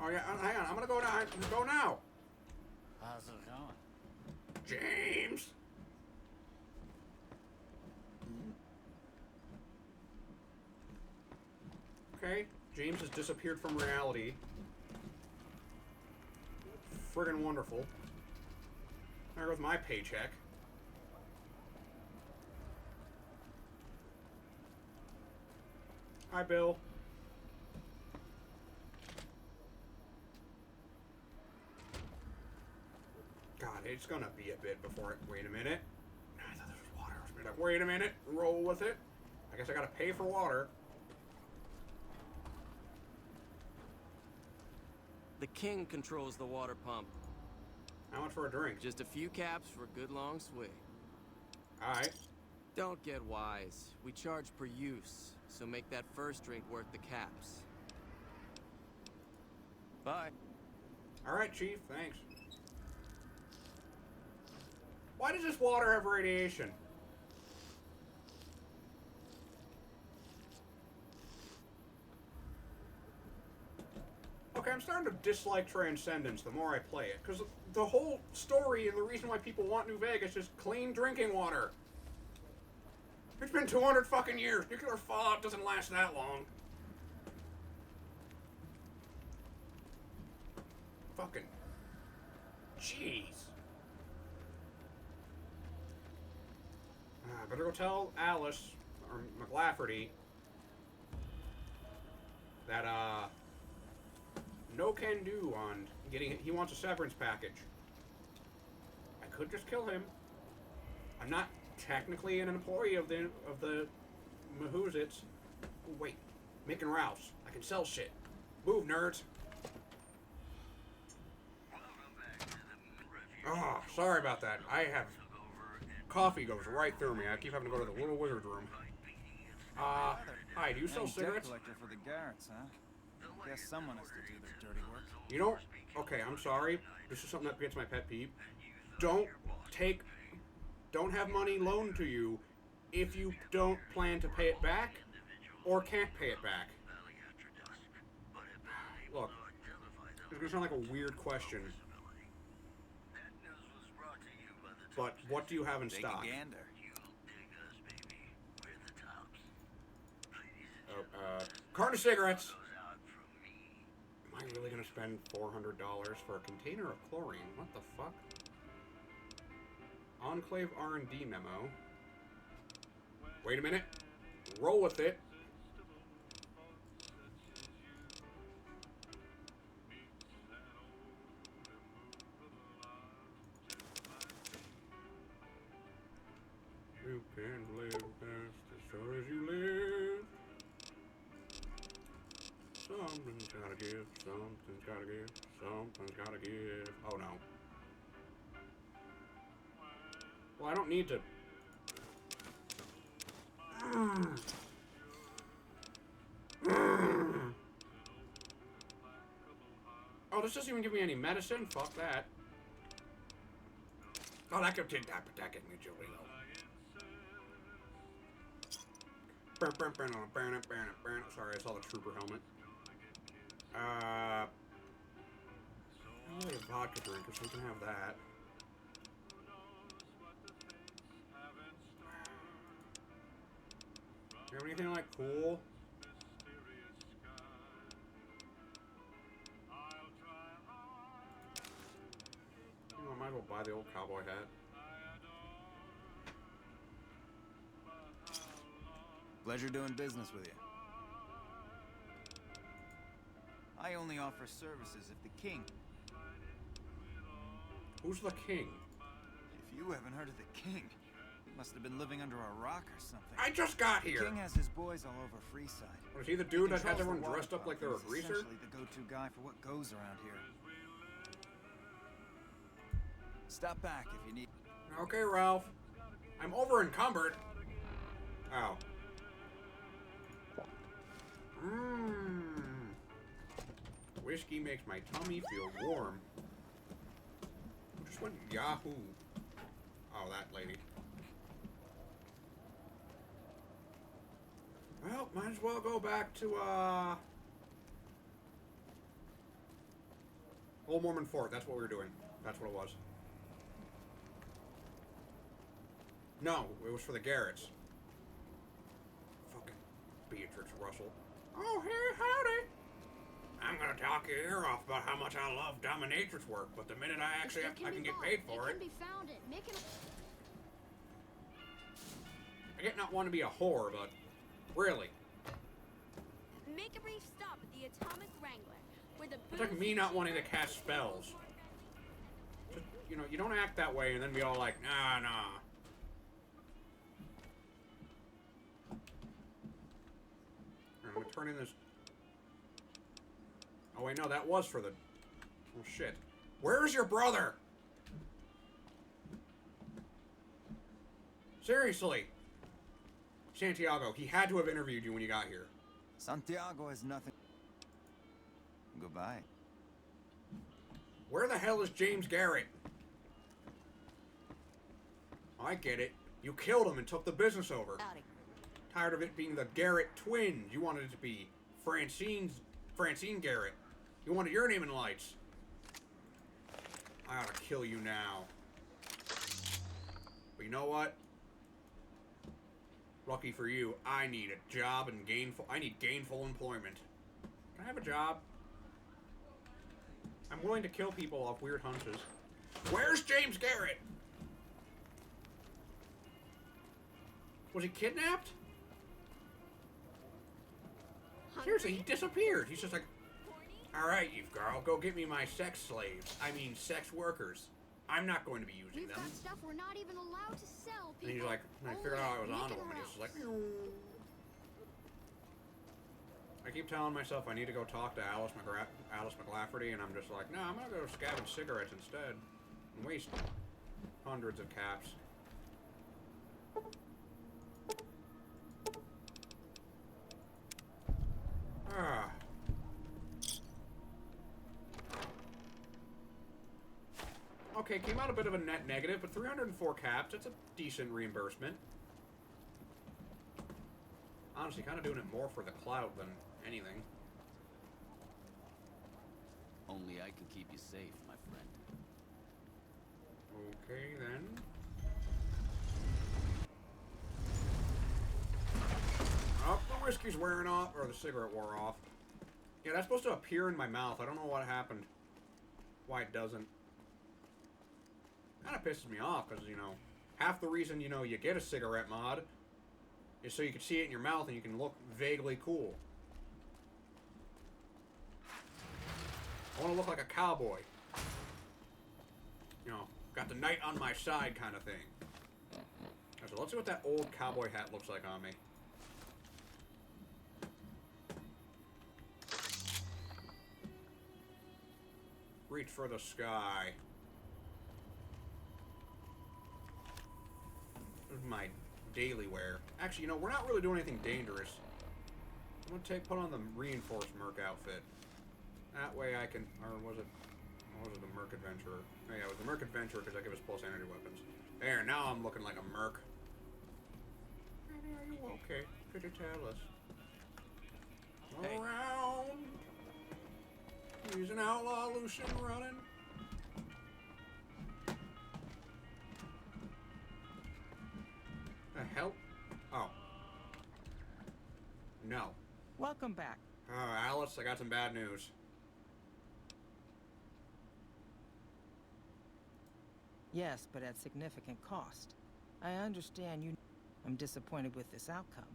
Oh, yeah, hang on. I'm gonna go down. I'm gonna go now. How's it going? James! Okay, James has disappeared from reality. Friggin' wonderful. There goes my paycheck. Hi, Bill. God, it's gonna be a bit before it. Wait a minute. I thought there was water. I was like, wait a minute. Roll with it. I guess I gotta pay for water. The king controls the water pump. How much for a drink? Just a few caps for a good long swig. Alright. Don't get wise. We charge per use, so make that first drink worth the caps. Bye. Alright, Chief. Thanks. Why does this water have radiation? Okay, I'm starting to dislike Transcendence the more I play it, because the whole story and the reason why people want New Vegas is clean drinking water. It's been 200 fucking years. Nuclear fallout doesn't last that long. Fucking... Jeez. Better go tell Alice, or Mclafferty, that, no can do on getting... He wants a severance package. I could just kill him. I'm not technically an employee of the Mahoozits. Oh, wait. Mick and Rouse. I can sell shit. Move, nerds. Oh, sorry about that. I have... Coffee goes right through me. I keep having to go to the little wizard room. Hi, do you sell cigarettes? Debt collector for the Garretts, huh? Guess someone has to do their dirty work. You don't... Okay, I'm sorry. This is something that gets my pet peeve. Don't have money loaned to you if you don't plan to pay it back or can't pay it back. Look, it's gonna sound like a weird question. but what do you have in Take stock? a gander. Carton of cigarettes. Am I really gonna spend $400 for a container of chlorine? What the fuck? Enclave R&D memo. Wait a minute. Roll with it. You can live best as sure as you live. Something's gotta give, something's gotta give, something's gotta give. Oh no. Well, I don't need to. Oh, this doesn't even give me any medicine? Fuck that. Oh, that could take that, but that gets me Julie though. Sorry, I saw the trooper helmet. I need a vodka drink, so we can have that. Do you have anything like cool? You know, I might as well buy the old cowboy hat. Pleasure doing business with you. I only offer services if the king... Who's the king? If you haven't heard of the king, you must have been living under a rock or something. I just got here! The king has his boys all over Freeside. Was he the dude that has Controls the everyone water dressed up like they were a fountains. He's greaser? essentially the go-to guy for what goes around here. Stop back if you need... Okay, Ralph. I'm over encumbered. Oh. Whiskey makes my tummy feel warm. Who just went Yahoo? Oh, that lady. Well, might as well go back to, Old Mormon Fort. That's what we were doing. That's what it was. No, it was for the Garretts. Fucking Beatrix Russell. Oh, hey, howdy. I'm gonna talk your ear off about how much I love dominatrix work, but the minute I actually I can get paid for it. It can be founded. Make it. I get not want to be a whore, but really. Make a brief stop at the Atomic Wrangler, where the. It's like me not wanting to cast spells. Just, you know, you don't act that way and then be all like, nah. I'm gonna turn in this. Oh wait, no, that was for the. Oh shit. Where's your brother? Seriously. Santiago, he had to have interviewed you when you got here. Santiago has nothing... Goodbye. Where the hell is James Garrett? I get it. You killed him and took the business over. Tired of it being the Garrett twins. You wanted it to be Francine Garrett. You wanted your name in lights. I ought to kill you now. But you know what? Lucky for you, I need a job and I need gainful employment. Can I have a job? I'm willing to kill people off weird hunches. Where's James Garrett? Was he kidnapped? Seriously, he disappeared. He's just like, alright, Yyfgarl, go get me my sex slaves. I mean, sex workers. I'm not going to be using We've them. got stuff we're not even allowed to sell. And he's people. like, and I figured out I was Only on to him, and he's just like, I keep telling myself I need to go talk to Alice Mclafferty, and I'm just like, no, I'm gonna go scavenge cigarettes instead, and waste hundreds of caps. Ah. Okay, came out a bit of a net negative, but 304 caps, that's a decent reimbursement. Honestly, kind of doing it more for the clout than anything. Only I can keep you safe, my friend. Okay, then. whiskey's wearing off, or the cigarette wore off. Yeah, that's supposed to appear in my mouth. I don't know what happened. Why it doesn't. Kind of pisses me off, because, you know, half the reason, you know, you get a cigarette mod is so you can see it in your mouth and you can look vaguely cool. I want to look like a cowboy. You know, got the knight on my side kind of thing. So let's see what that old cowboy hat looks like on me. Reach for the sky. This is my daily wear. Actually, you know, we're not really doing anything dangerous. I'm gonna put on the reinforced Merc outfit. That way I can, or was it the Merc Adventurer? Oh yeah, it was the Merc Adventurer because that gives us plus energy weapons. There, now I'm looking like a Merc. Are you okay? Could you tell us? Hey. Around. He's an outlaw, Lucian running. The hell? Oh. No. Welcome back. Alice, I got some bad news. Yes, but at significant cost. I understand you... I'm disappointed with this outcome.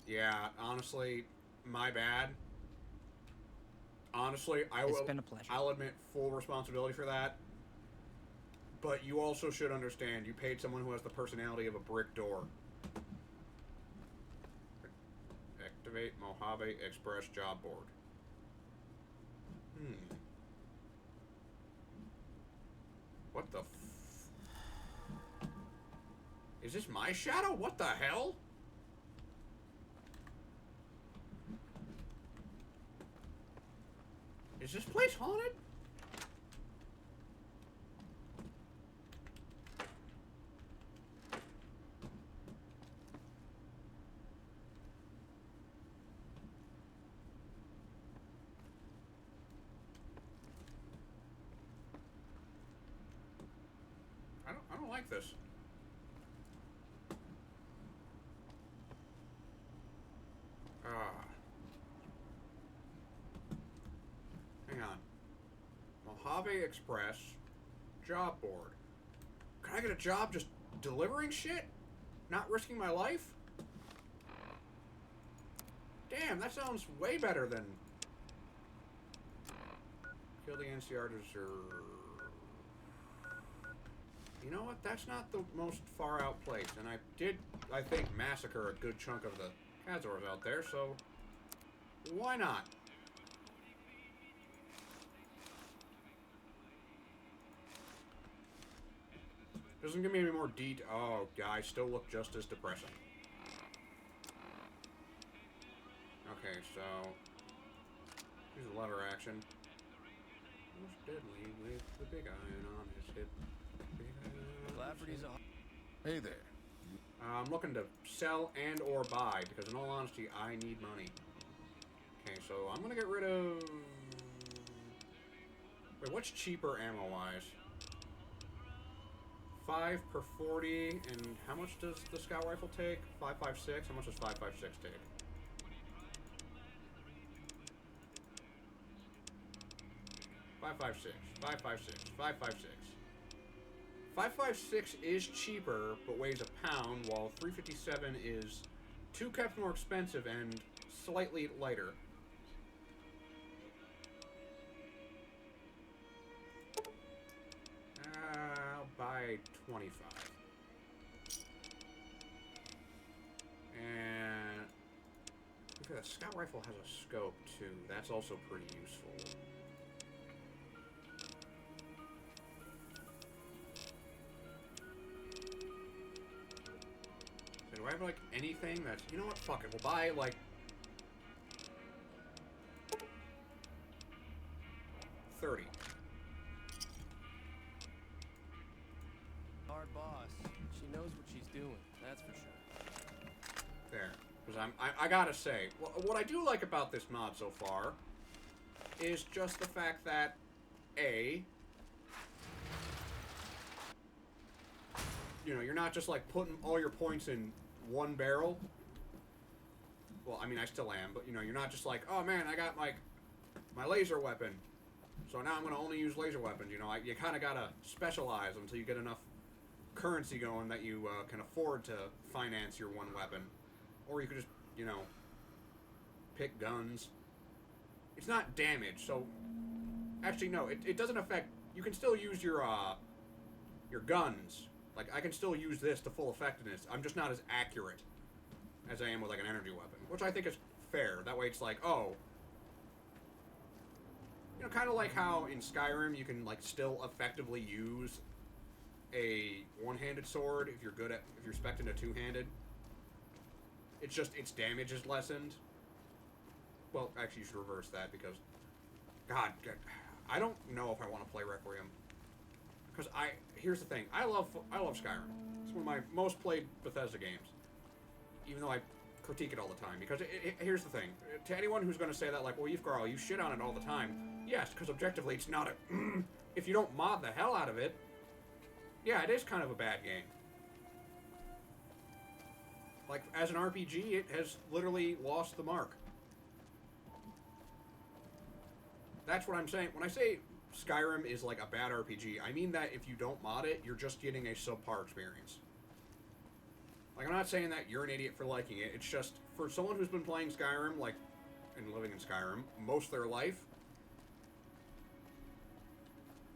Yeah, honestly, my bad. Honestly, It's been a pleasure. I'll admit full responsibility for that. But you also should understand, you paid someone who has the personality of a brick door. Activate Mojave Express job board. What the Is this my shadow? What the hell? Is this place haunted? I don't like this. Hang on. Mojave Express job board. Can I get a job just delivering shit? Not risking my life? Damn, that sounds way better than... Kill the NCR deserve... You know what? That's not the most far out place. And I did, I think, massacre a good chunk of the Khazors out there, so... Why not? Doesn't give me any more detail. Oh, guys still look just as depressing. Okay, so... Here's a lever action. Most deadly with the big iron on his hip. Mclafferty's a... Hey there. I'm looking to sell and or buy, because in all honesty, I need money. Okay, so I'm gonna get rid of... Wait, what's cheaper ammo-wise? 5 per 40, and how much does the scout rifle take? 5.56? How much does 5.56 take? $5.56. 5.56 is cheaper, but weighs a pound, while 357 is 2 caps more expensive and slightly lighter. I'll buy 25. And okay, the scout rifle has a scope too. That's also pretty useful. So do I have like anything that's, you know what? Fuck it. We'll buy like 30. Hard boss. She knows what she's doing, that's for sure. There. Because I gotta say, what I do like about this mod so far is just the fact that, A, you know, you're not just like putting all your points in one barrel. Well, I mean, I still am, but, you know, you're not just like, oh, man, I got, like, my laser weapon, so now I'm going to only use laser weapons, you know. You kind of got to specialize until you get enough currency going that you can afford to finance your one weapon. Or you could just, you know, pick guns. It's not damage, so... Actually, no, it doesn't affect... You can still use your guns. Like, I can still use this to full effectiveness. I'm just not as accurate as I am with, like, an energy weapon. Which I think is fair. That way it's like, oh... You know, kind of like how in Skyrim you can, like, still effectively use a one-handed sword if you're good at... If you're spec'ing a two-handed. It's just, its damage is lessened. Well, actually, you should reverse that because... God, I don't know if I want to play Requiem. Because here's the thing, I love Skyrim. It's one of my most played Bethesda games. Even though I critique it all the time. Because here's the thing, to anyone who's going to say that, like, well, Yyfgarl, you shit on it all the time. Yes, because objectively it's not a... if you don't mod the hell out of it, yeah, it is kind of a bad game. Like, as an RPG, it has literally lost the mark. That's what I'm saying. When I say Skyrim is like a bad RPG, I mean that if you don't mod it, you're just getting a subpar experience. Like, I'm not saying that you're an idiot for liking it. It's just, for someone who's been playing Skyrim, like, and living in Skyrim, most of their life,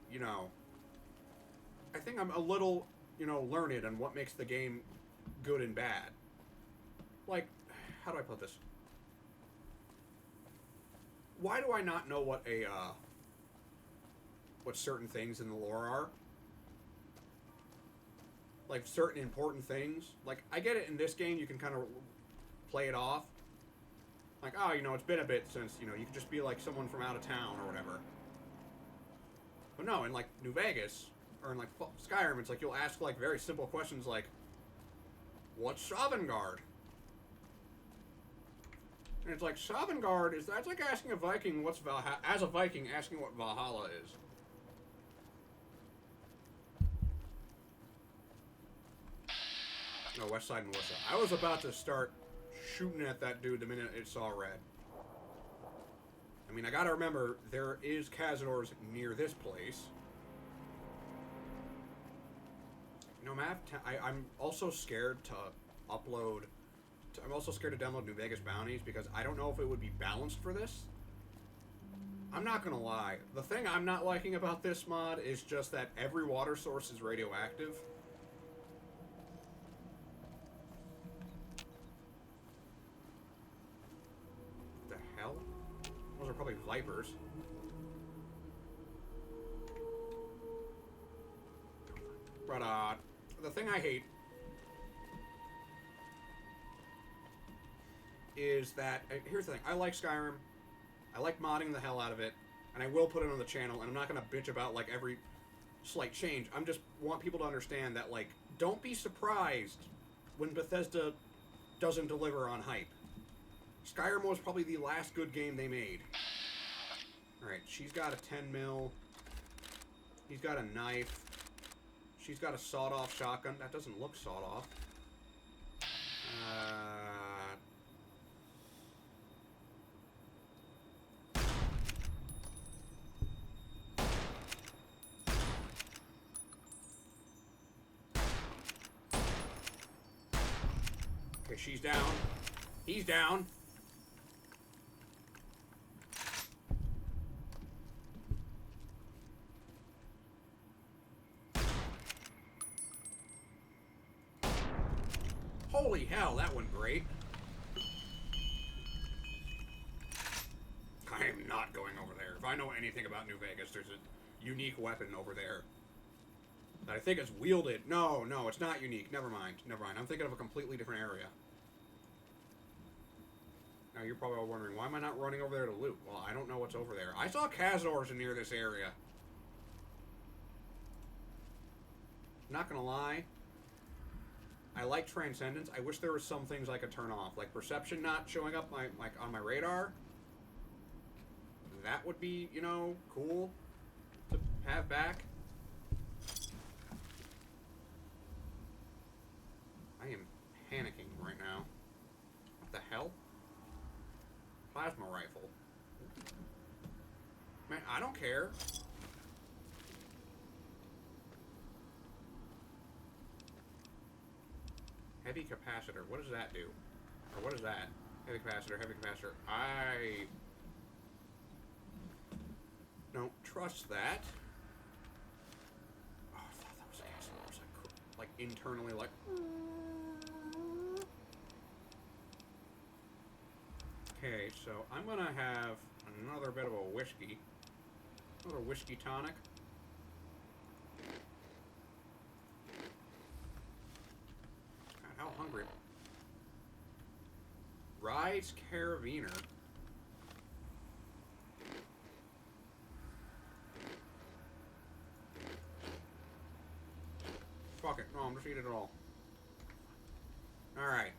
you know, I think I'm a little, you know, learned on what makes the game good and bad. Like, how do I put this? Why do I not know what what certain things in the lore are? Like, certain important things. Like, I get it in this game, you can kind of play it off. Like, oh, you know, it's been a bit since, you know, you could just be like someone from out of town or whatever. But no, in like New Vegas, or in like Skyrim, it's like you'll ask like very simple questions like, what's Yyfgarl? And it's like, Yyfgarl that's like asking a Viking what's Valhalla, as a Viking asking what Valhalla is. No, West Side and West Side. I was about to start shooting at that dude the minute it saw red. I mean, I gotta remember, there is Cazadors near this place. You know, I'm also scared to upload... I'm also scared to download New Vegas bounties because I don't know if it would be balanced for this. I'm not gonna lie. The thing I'm not liking about this mod is just that every water source is radioactive. What the hell? Those are probably vipers. But, the thing I hate is that, here's the thing, I like Skyrim, I like modding the hell out of it, and I will put it on the channel, and I'm not going to bitch about, like, every slight change. I'm just want people to understand that, like, don't be surprised when Bethesda doesn't deliver on hype. Skyrim was probably the last good game they made. Alright, she's got a 10 mil. He's got a knife. She's got a sawed-off shotgun. That doesn't look sawed-off. Okay, she's down. He's down. Holy hell, that went great. I am not going over there. If I know anything about New Vegas, there's a unique weapon over there that I think is wielded. No, it's not unique. Never mind. I'm thinking of a completely different area. Now, you're probably all wondering, why am I not running over there to loot? Well, I don't know what's over there. I saw Cazadors near this area. Not gonna lie. I like Transcendence. I wish there was some things I could turn off. Like Perception not showing up on my radar. That would be, you know, cool to have back. I am panicking right now. What the hell? plasma rifle. Man, I don't care. Heavy capacitor. What does that do? Or what is that? Heavy capacitor, heavy capacitor. I don't trust that. Oh, I thought that was acid. I was like internally like... Okay, so I'm gonna have another bit of a whiskey. Another whiskey tonic. God, how hungry. Rise Carabiner. Fuck it. No, I'm just eating it all. Alright.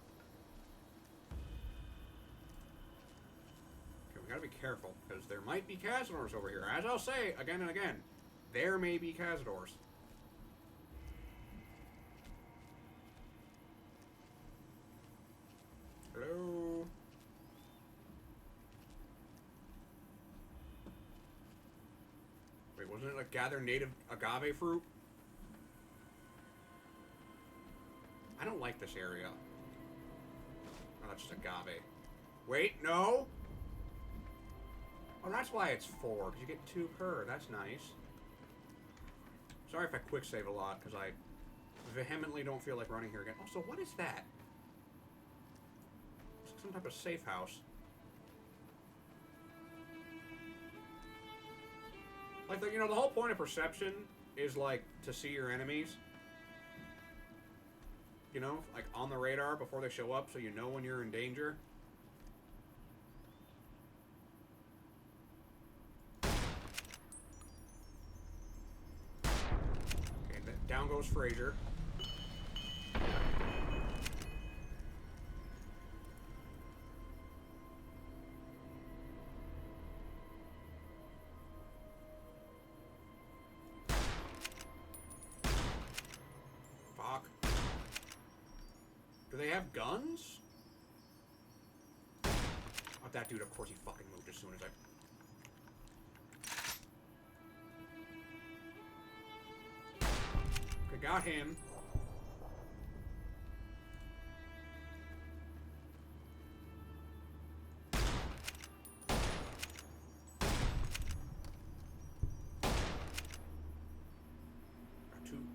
Okay, we gotta be careful, because there might be Cazadors over here. As I'll say again and again, there may be Cazadors. Hello? Wait, wasn't it like gather native agave fruit? I don't like this area. Oh, that's just agave. Wait, no! Oh, that's why it's 4, because you get 2 per. That's nice. Sorry if I quick save a lot, because I vehemently don't feel like running here again. Also, what is that? It's like some type of safe house. Like, the, you know, the whole point of perception is, like, to see your enemies. You know, like on the radar before they show up so you know when you're in danger. Okay, down goes Fraser. Do they have guns? Oh, that dude, of course he fucking moved as soon as I... Okay, got him.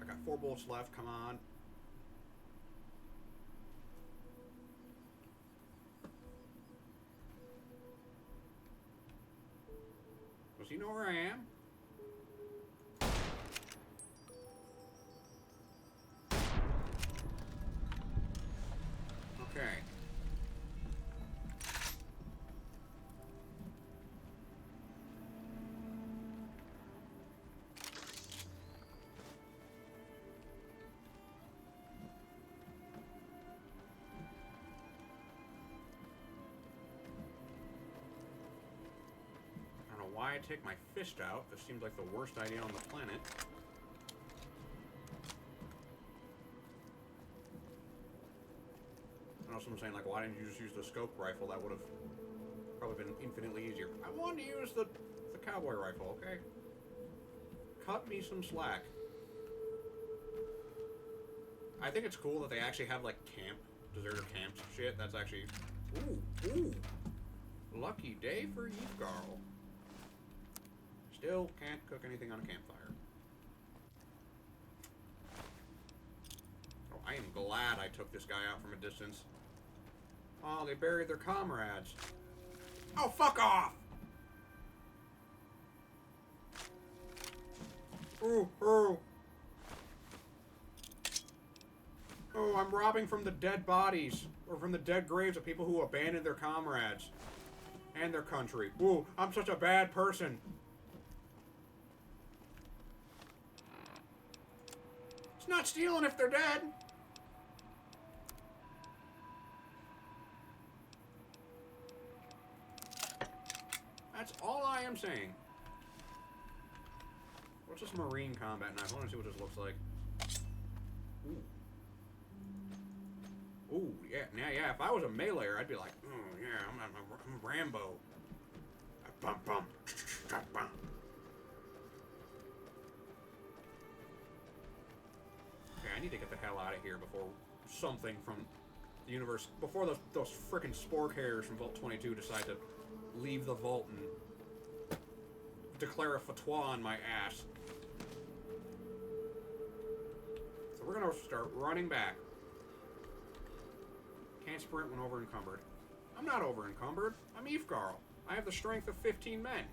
I got 4 bullets left, come on. Does he know where I am? Okay. Why I take my fist out. This seems like the worst idea on the planet. I know someone's saying, like, why didn't you just use the scope rifle? That would have probably been infinitely easier. I wanted to use the cowboy rifle, okay? Cut me some slack. I think it's cool that they actually have, like, deserter camps shit. That's actually... Ooh. Lucky day for Yyfgarl. Still can't cook anything on a campfire. Oh, I am glad I took this guy out from a distance. Oh, they buried their comrades. Oh, fuck off! Ooh. Oh, I'm robbing from the dead bodies. Or from the dead graves of people who abandoned their comrades. And their country. Ooh, I'm such a bad person. Not stealing if they're dead. That's all I am saying. What's this marine combat knife? I want to see what this looks like. Ooh. Ooh, yeah, yeah. If I was a meleeer, I'd be like, oh yeah, I'm Rambo. Bum bum, bum. Okay, I need to get the hell out of here before something from the universe, before those frickin' spore carriers from Vault 22 decide to leave the vault and declare a fatwa on my ass. So we're gonna start running back. Can't sprint when over encumbered. I'm not over encumbered. I'm Yyfgarl. I have the strength of 15 men.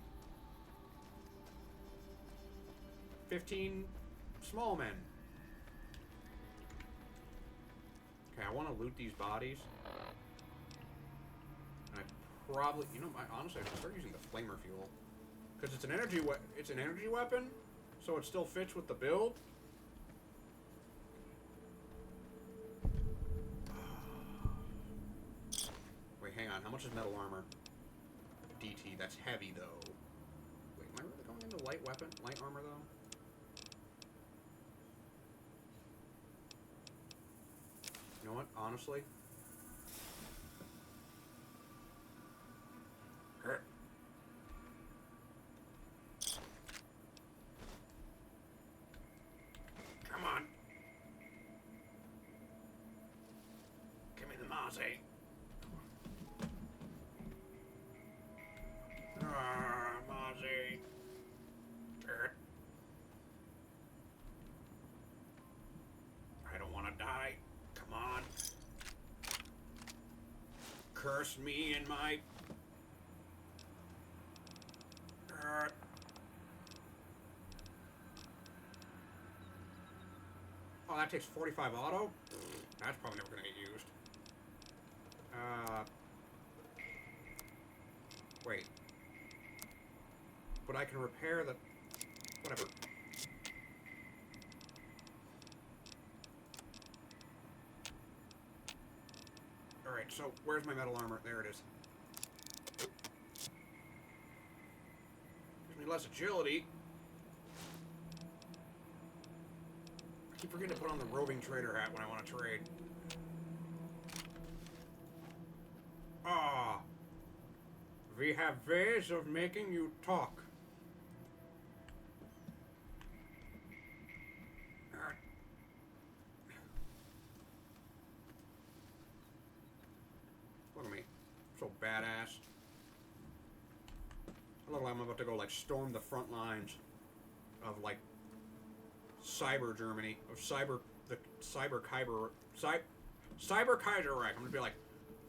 15 small men. Okay, I want to loot these bodies. And I probably, you know, honestly, I should start using the flamer fuel, because it's an energy weapon, so it still fits with the build. Wait, hang on. How much is metal armor? DT. That's heavy though. Wait, am I really going into light armor though? You know what? Honestly. Come on. Give me the Mozzie. Mozzie. I don't want to die. Come on. Curse me and my... Oh, that takes 45 auto? That's probably never going to get used. Wait. But I can repair the... Whatever. Alright, so where's my metal armor? There it is. Gives me less agility. I keep forgetting to put on the roving trader hat when I want to trade. Ah. We have ways of making you talk. Look at me. So badass. I look like I'm about to go, like, storm the front lines of, like, cyber Germany. Of cyber Kaiserreich. I'm gonna be like,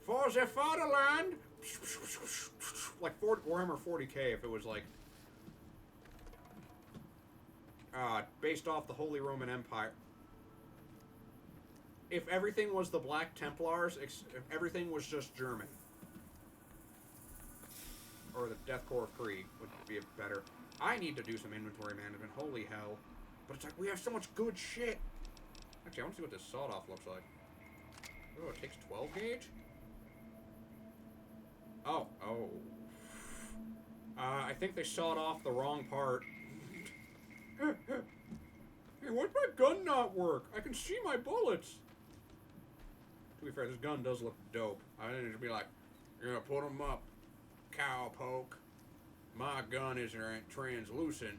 for the fatherland! Like Warhammer 40k if it was like based off the Holy Roman Empire. If everything was the Black Templars, if everything was just German. Or the Death Corps of Krieg would be better. I need to do some inventory management, holy hell. But it's like, we have so much good shit. Actually, I want to see what this sawed-off looks like. Oh, it takes 12 gauge? Oh. I think they sawed off the wrong part. Hey, why'd my gun not work? I can see my bullets. To be fair, this gun does look dope. I didn't just be like, you're gonna put them up, cowpoke. My gun is translucent.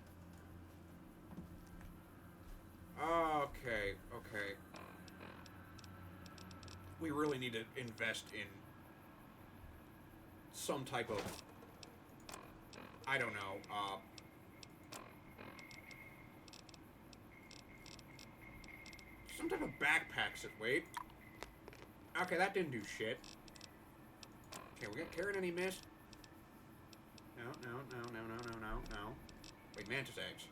Okay. We really need to invest in some type of, I don't know, some type of backpack. Wait. Okay, that didn't do shit. Okay, we got carrying any mist? No. Wait, mantis eggs.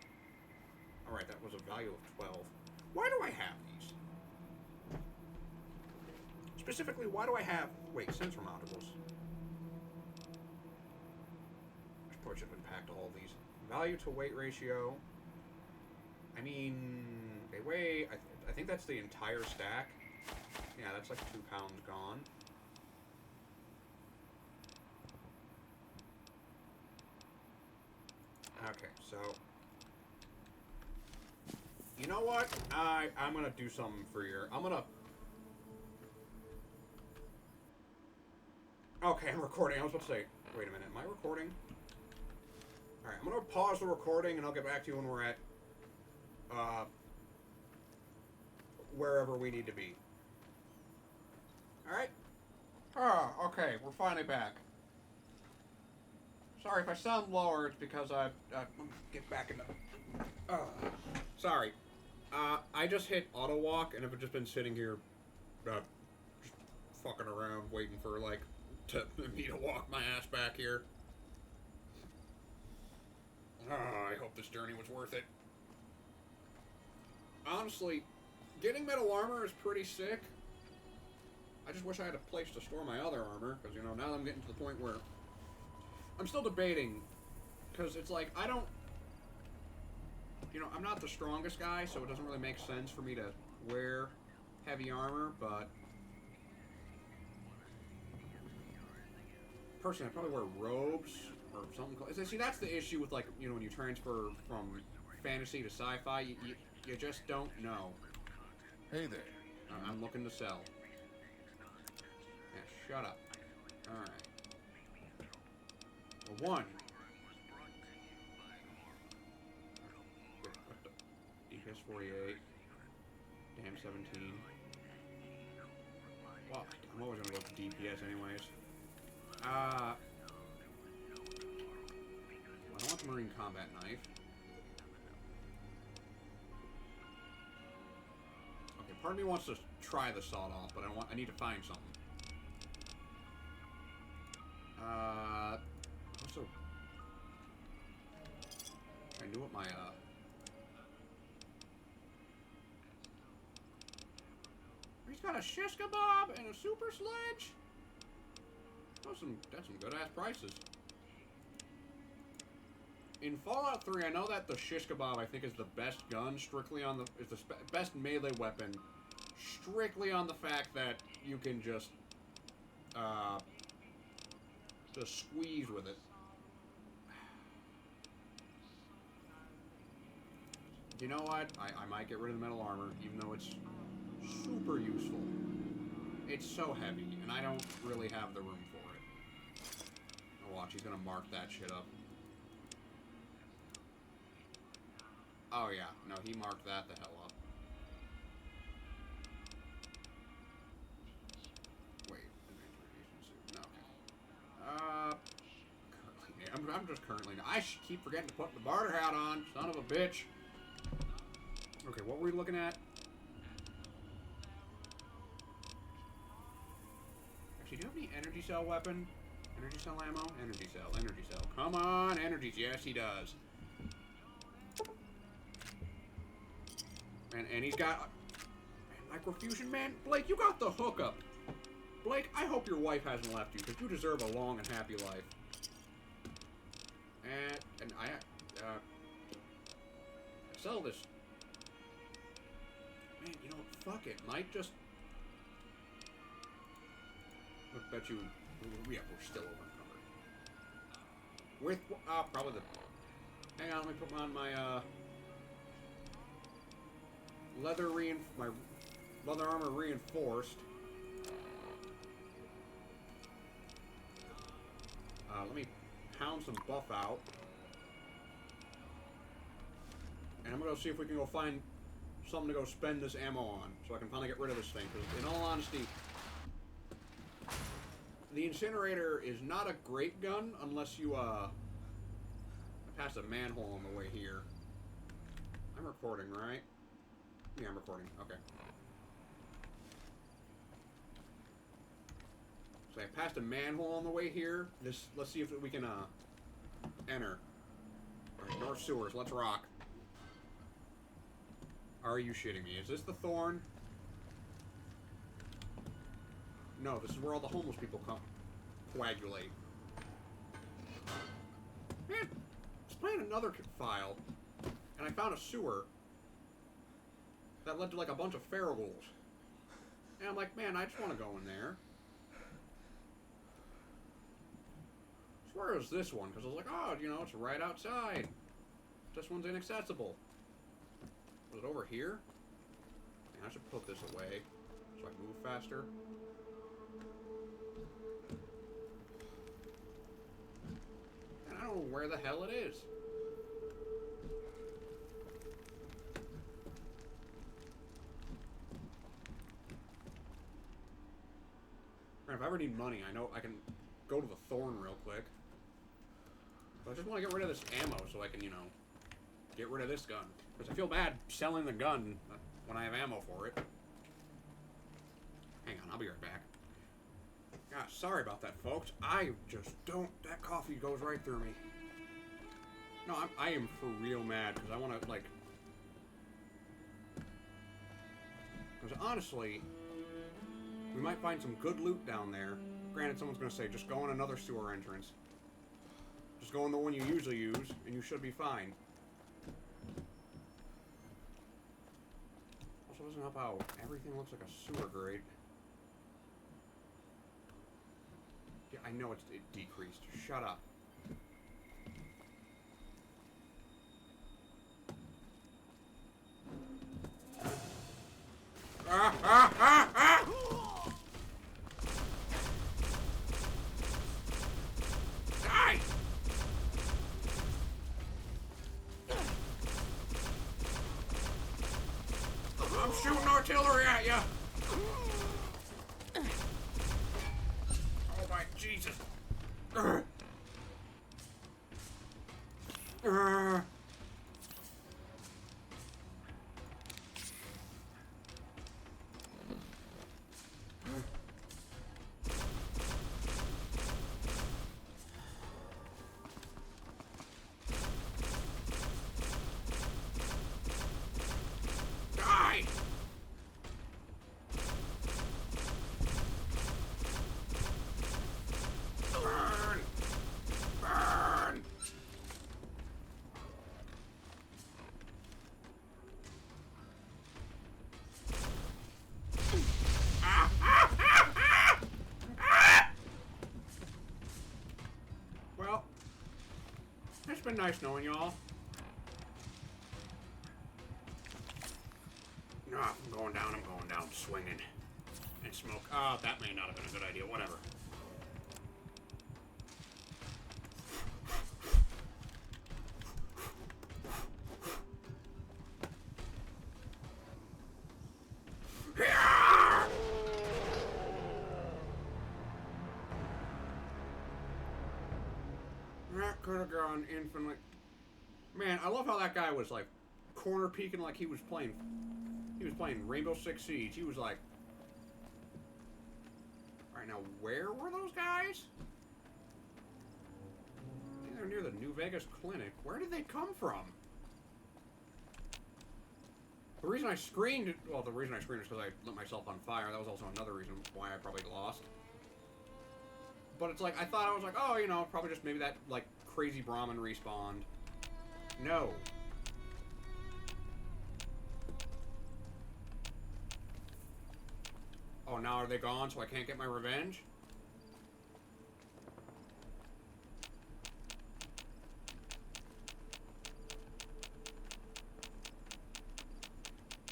Alright, that was a value of 12. Why do I have these? Specifically, why do I have... Wait, sensor mountables. I probably should have packed all these. Value to weight ratio. I mean, they weigh... I think that's the entire stack. Yeah, that's like 2 pounds gone. Okay, so... You know what? I'm gonna do something for your... I'm gonna Okay, I'm recording. I was about to say, wait a minute, am I recording? Alright, I'm gonna pause the recording and I'll get back to you when we're at, wherever we need to be. Alright? Oh, okay, we're finally back. Sorry if I sound lower, it's because let me get back in the, sorry. I just hit auto walk and I've just been sitting here, just fucking around waiting for, like, me to walk my ass back here. I hope this journey was worth it. Honestly, getting metal armor is pretty sick. I just wish I had a place to store my other armor, because, you know, now I'm getting to the point where I'm still debating, because it's like, I don't, you know, I'm not the strongest guy, so it doesn't really make sense for me to wear heavy armor, but personally, I'd probably wear robes or something. See, that's the issue with, like, you know, when you transfer from fantasy to sci-fi, you just don't know. Hey there. I'm looking to sell. Yeah, shut up. Alright. Well, one. DPS 48. Damn 17. Well, I'm always gonna go with DPS anyways. I don't want the Marine Combat Knife. Okay, part of me wants to try the sawed off, but I need to find something. Also, I knew what my, he's got a shish kebab and a super sledge. That's some good ass prices. In Fallout 3, I know that the shish kebab I think is the best gun, strictly on the best melee weapon, strictly on the fact that you can just squeeze with it. You know what? I might get rid of the metal armor, even though it's super useful. It's so heavy, and I don't really have the room for it. Oh, watch, he's gonna mark that shit up. Oh, yeah. No, he marked that the hell up. Wait. No, okay. I'm just currently... I keep forgetting to put the barter hat on. Son of a bitch. Okay, what were we looking at? Actually, do you have any energy cell weapon? Energy cell ammo? Energy cell, energy cell. Come on, energies. Yes, he does. And he's got... Man, microfusion, man. Blake, you got the hookup. Blake, I hope your wife hasn't left you, because you deserve a long and happy life. And I sell this. Man, you know what? Fuck it. Might just... I bet you... Yeah, we're still overencumbered. With... probably the... Hang on, let me put on my, my leather armor reinforced. Let me pound some buff out. And I'm gonna go see if we can go find something to go spend this ammo on, so I can finally get rid of this thing. Because in all honesty, the incinerator is not a great gun unless you pass a manhole on the way here. I'm recording, right? Yeah, I'm recording. Okay. So I passed a manhole on the way here. Let's see if we can enter. Alright, North Sewers, let's rock. Are you shitting me? Is this the Thorn? No, this is where all the homeless people come coagulate. Man, I was playing another file, and I found a sewer that led to like a bunch of feral ghouls. And I'm like, man, I just want to go in there. So where is this one? Because I was like, oh, you know, it's right outside. This one's inaccessible. Was it over here? Man, I should put this away so I can move faster. where the hell it is. If I ever need money, I know I can go to the Thorn real quick. But I just want to get rid of this ammo so I can, you know, get rid of this gun. Because I feel bad selling the gun when I have ammo for it. Hang on, I'll be right back. God, sorry about that, folks. I just don't... That coffee goes right through me. No, I am for real mad because I want to, like... Because honestly... We might find some good loot down there. Granted, someone's going to say, just go in another sewer entrance. Just go in the one you usually use, and you should be fine. Also, doesn't help how everything looks like a sewer grate. Yeah, I know it decreased. Shut up. Die! I'm shooting artillery at ya! Oh my Jesus! Die! Burn! Burn! Ah! Ah! Ah! Ah! Ah! Well, it's been nice knowing y'all. No, I'm going down swinging. And smoke. Oh, that may not have been a good idea. Whatever. That could have gone infinitely. Man, I love how that guy was like corner peeking like he was playing Rainbow Six Siege. He was like, alright, now where were those guys? I think they're near the New Vegas clinic. Where did they come from? The reason I screamed, well, the reason I screamed is because I lit myself on fire. That was also another reason why I probably lost. But it's like, I thought I was like, oh, you know, probably just maybe that, like, crazy Brahmin respawned. No. Oh, now are they gone so I can't get my revenge?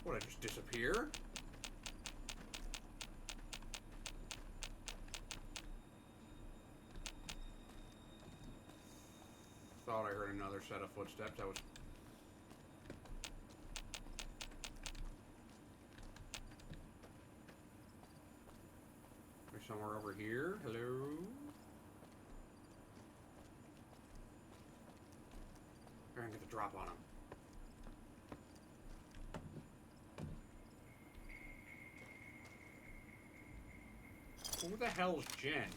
What, I just disappear? Thought I heard another set of footsteps. I was... There's somewhere over here. Hello? I can get the drop on him. Who the hell's Jen?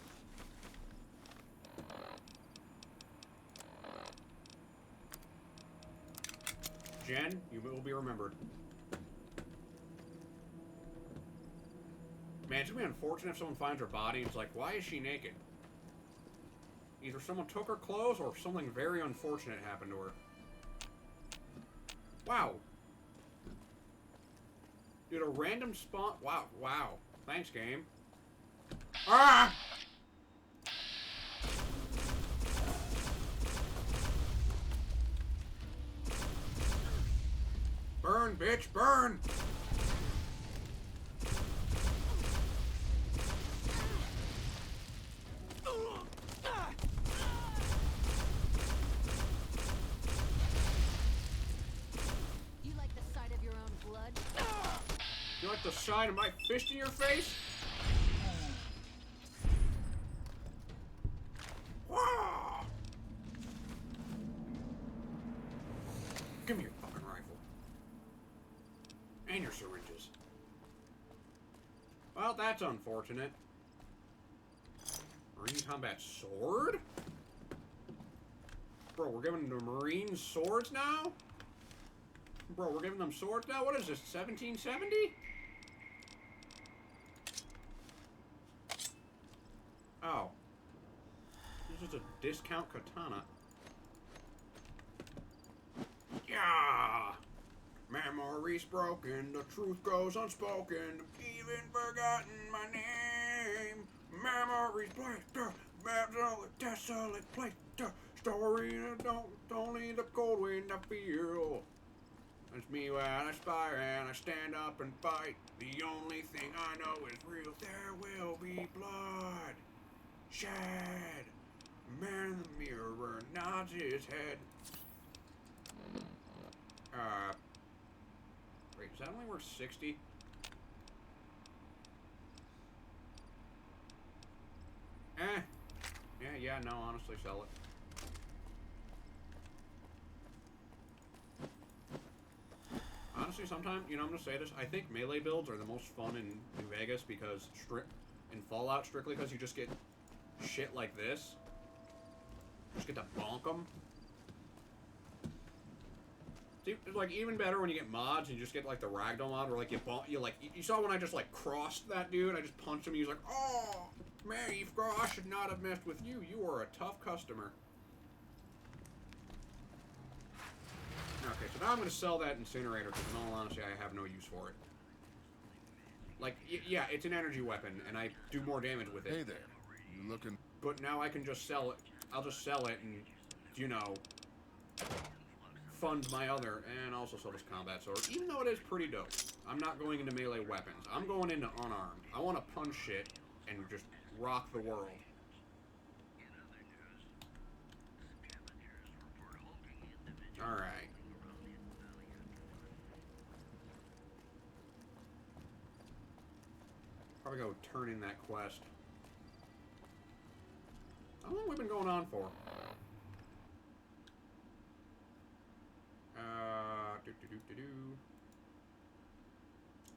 Jen, you will be remembered. Man, it's gonna be unfortunate if someone finds her body and it's like, why is she naked? Either someone took her clothes or something very unfortunate happened to her. Wow. Dude, a random spawn... Wow, wow. Thanks, game. Ah! Burn, bitch, burn! outside and my fist in your face? Wah! Give me your fucking rifle. And your syringes. Well, that's unfortunate. Marine combat sword? Bro, we're giving the Marines swords now? Bro, we're giving them swords now? What is this, 1770? Oh. This is a discount katana. Yeah! Memories broken, the truth goes unspoken, even forgotten my name. Memories blank, desolate place, story that don't need the cold wind I feel. It's me when I aspire and I stand up and fight. The only thing I know is real, there will be blood shed. Man in the mirror nods his head. Wait, is that only worth 60? Yeah, no, honestly, sell it. Honestly, sometimes, you know, I'm gonna say this, I think melee builds are the most fun in New Vegas because in Fallout, strictly because you just get shit like this. You just get to bonk them. It's like even better when you get mods and you just get like the ragdoll mod where like you saw when I just like crossed that dude, I just punched him and he was like, oh man, Yyfgarl, I should not have messed with you. You are a tough customer. Okay, so now I'm gonna sell that incinerator because in all honesty I have no use for it. Like, yeah, it's an energy weapon and I do more damage with it. Hey there, you looking? But now I can just sell it. I'll just sell it and, you know, fund my other, and also sell this combat sword, even though it is pretty dope. I'm not going into melee weapons. I'm going into unarmed. I want to punch shit and just rock the world. Alright. Probably go turn in that quest. How long have we been going on for?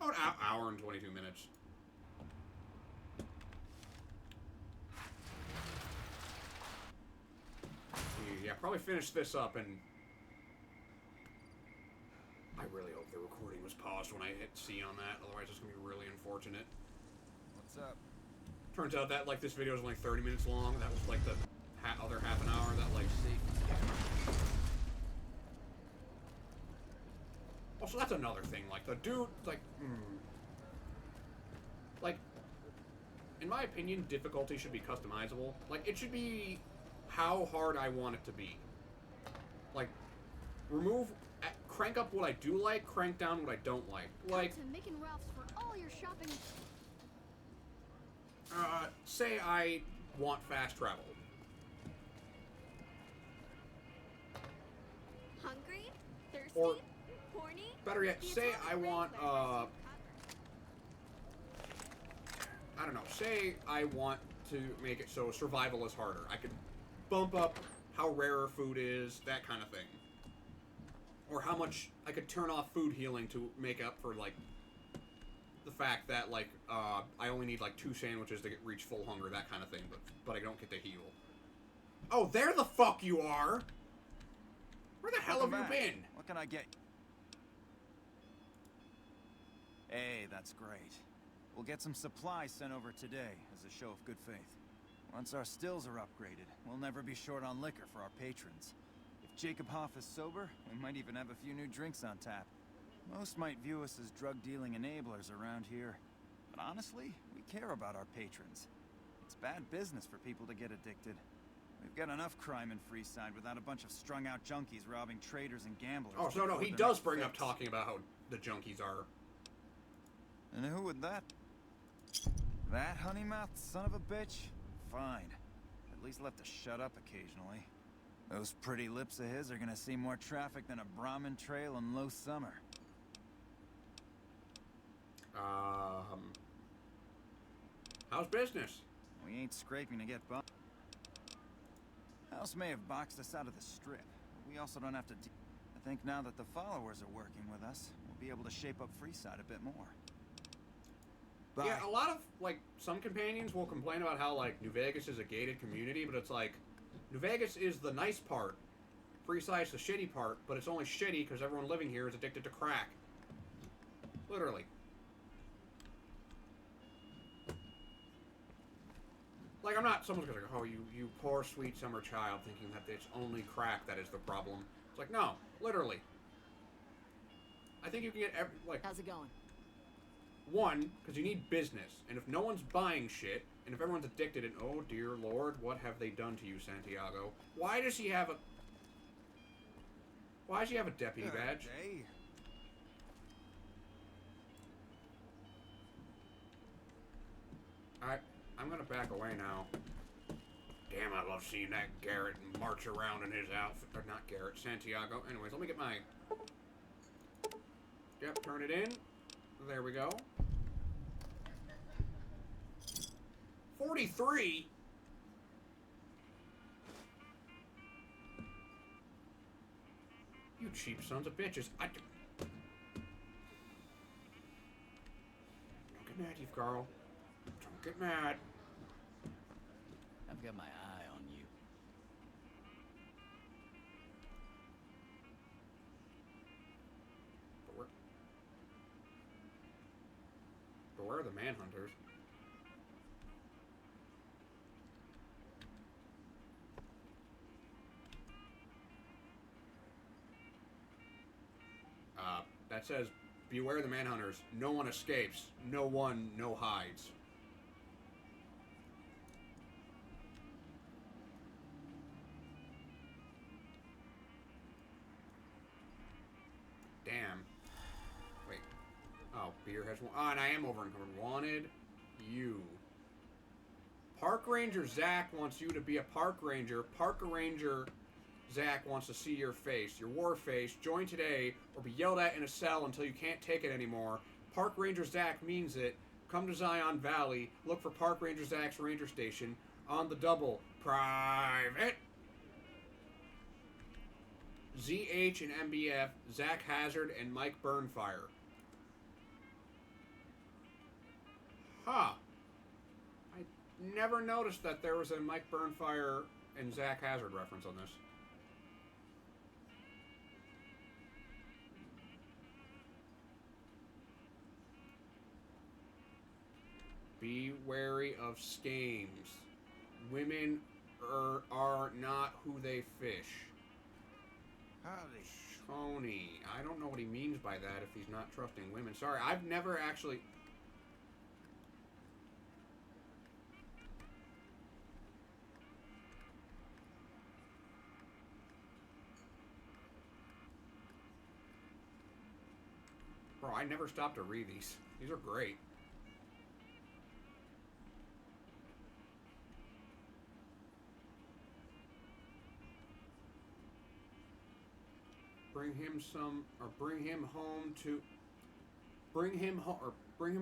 Oh, an hour and 22 minutes. Yeah, probably finish this up and... I really hope the recording was paused when I hit C on that, otherwise it's gonna be really unfortunate. What's up? Turns out that, like, this video is only 30 minutes long. That was, like, the other half an hour that, like, Also, that's another thing. Like, the dude, like, like, in my opinion, difficulty should be customizable. Like, it should be how hard I want it to be. Like, crank up what I do like, crank down what I don't like. Like, Come to Mick and Ralph's for all your shopping. say I want fast travel. Hungry? Thirsty? Or, horny? better yet, The say Atomic I Ring want, flavors you I don't know, say I want to make it so survival is harder. I could bump up how rare food is, that kind of thing. Or how much I could turn off food healing to make up for, like, the fact that, like, I only need, like, 2 sandwiches to reach full hunger, that kind of thing, but I don't get to heal. Oh, there the fuck you are! Where the hell have you been? What can I get? Hey, that's great. We'll get some supplies sent over today as a show of good faith. Once our stills are upgraded, we'll never be short on liquor for our patrons. If Jacob Hoff is sober, we might even have a few new drinks on tap. Most might view us as drug-dealing enablers around here. But honestly, we care about our patrons. It's bad business for people to get addicted. We've got enough crime in Freeside without a bunch of strung-out junkies robbing traders and gamblers. Oh, so no, he does bring up talking about how the junkies are. And who would that? That honey-mouthed son of a bitch? Fine. At least left to shut up occasionally. Those pretty lips of his are gonna see more traffic than a Brahmin trail in low summer. How's business? We ain't scraping to get by. House may have boxed us out of the strip, but we also don't have to I think now that the followers are working with us, we'll be able to shape up Freeside a bit more. Bye. Yeah, a lot of, like, some companions will complain about how, like, New Vegas is a gated community, but it's like, New Vegas is the nice part, Freeside's the shitty part, but it's only shitty because everyone living here is addicted to crack. Literally. Like, I'm not, someone's gonna go, oh, you poor sweet summer child, thinking that it's only crack that is the problem. It's like, no, literally. I think you can get, like... How's it going? One, because you need business, and if no one's buying shit, and if everyone's addicted, and oh dear lord, what have they done to you, Santiago? Why does he have a... Why does he have a deputy badge? Hey. I'm gonna back away now. Damn, I love seeing that Garrett march around in his outfit. Or not Garrett, Santiago. Anyways, let me get my... Yep, turn it in. There we go. 43? You cheap sons of bitches. Don't get mad, Yyfgarl. Don't get mad. I've got my eye on you. But where are the manhunters? That says, beware the manhunters. No one escapes. No one, no hides. Damn. Wait. Oh, beer has one. Oh, and I am over-encumbered. Wanted you. Park Ranger Zach wants you to be a park ranger. Park Ranger Zach wants to see your face, your war face. Join today or be yelled at in a cell until you can't take it anymore. Park Ranger Zach means it. Come to Zion Valley. Look for Park Ranger Zach's ranger station on the double. Private. ZH and MBF, Zach Hazard and Mike Burnfire. Huh. I never noticed that there was a Mike Burnfire and Zach Hazard reference on this. Be wary of skems. Women are not who they fish. Howdy. Tony. I don't know what he means by that if he's not trusting women. Sorry, I've never actually... Bro, I never stopped to read these. These are great. Bring him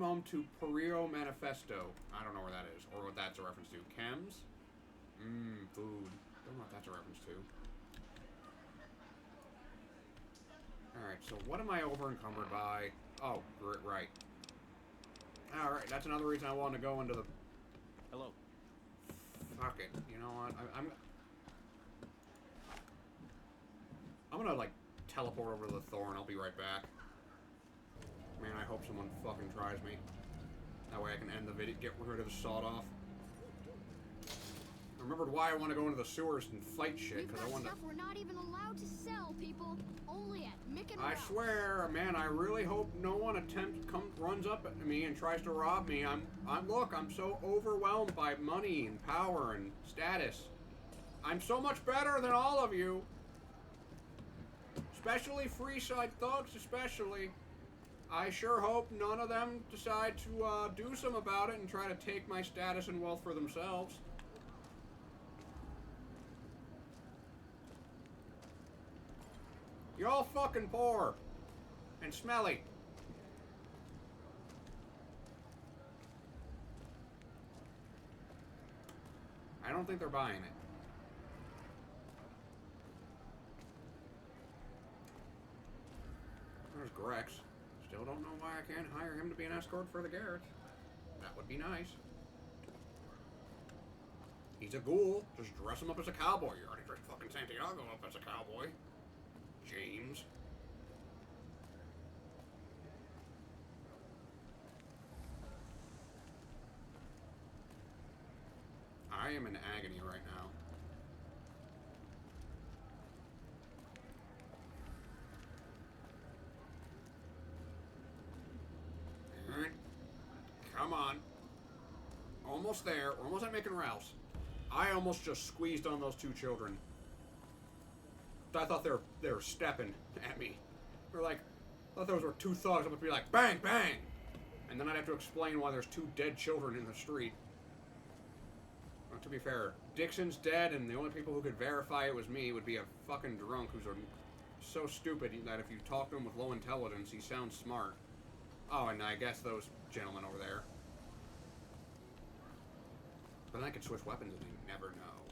home to Perio Manifesto. I don't know where that is, or what that's a reference to. Chems? Food. Don't know what that's a reference to. Alright, so what am I over encumbered by? Oh, right. Alright, that's another reason I wanted to go into the... Hello. Fuck it. You know what? I'm gonna, like, teleport over to the Thorn. I'll be right back. Man, I hope someone fucking tries me. That way I can end the video, get rid of the sawed-off. I remembered why I want to go into the sewers and fight shit, because I want to... stuff we're not even allowed to sell, people. Only at Mick and I Ralph's. swear, man, I really hope no one runs up at me and tries to rob me. Look, I'm so overwhelmed by money and power and status. I'm so much better than all of you. Especially Freeside thugs, especially. I sure hope none of them decide to do something about it and try to take my status and wealth for themselves. You're all fucking poor. And smelly. don't think they're buying it. There's Grex. Still don't know why I can't hire him to be an escort for the Garretts. That would be nice. He's a ghoul. Just dress him up as a cowboy. You already dressed fucking Santiago up as a cowboy. James. I am in agony right now. Alright. Come on. Almost there. We're almost at making Ralph's. I almost just squeezed on those two children. I thought they were stepping at me. They're like, I thought those were two thugs. I'm gonna be like, bang, bang! And then I'd have to explain why there's two dead children in the street. Well, to be fair, Dixon's dead, and the only people who could verify it was me would be a fucking drunk who's so stupid that if you talk to him with low intelligence, he sounds smart. Oh, and I guess those gentlemen over there. But then I could switch weapons and you never know.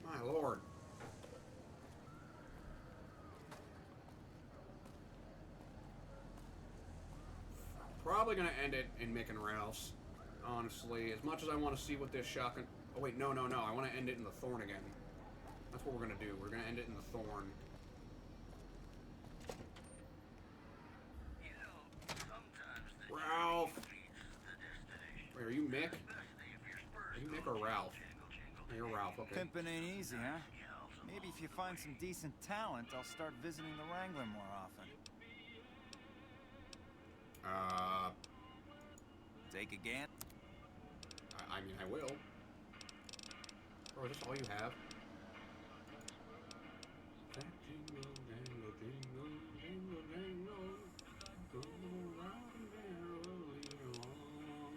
My lord. Probably gonna end it in making Ralph's. Honestly, as much as I want to see what this shotgun... Oh wait, no. I want to end it in the Thorn again. That's what we're gonna do. We're gonna end it in the Thorn. Ralph! Wait, are you Mick? Are you Mick or Ralph? Oh, you're Ralph, okay. Pimping ain't easy, huh? Maybe if you find some decent talent, I'll start visiting the Wrangler more often. Take again? I mean, I will. Or is this all you have? Jingle, jangle, jingle, jingle, jangle, go round merrily along.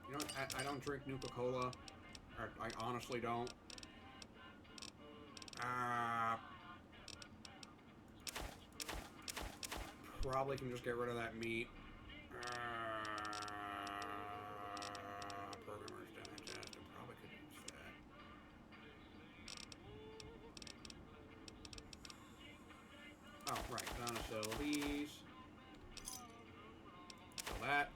You know, I don't drink Nuka-Cola. I honestly don't. Probably can just get rid of that meat. Programmer's Digest. I probably could use that. Oh, right. Gonna sell these. Sell that.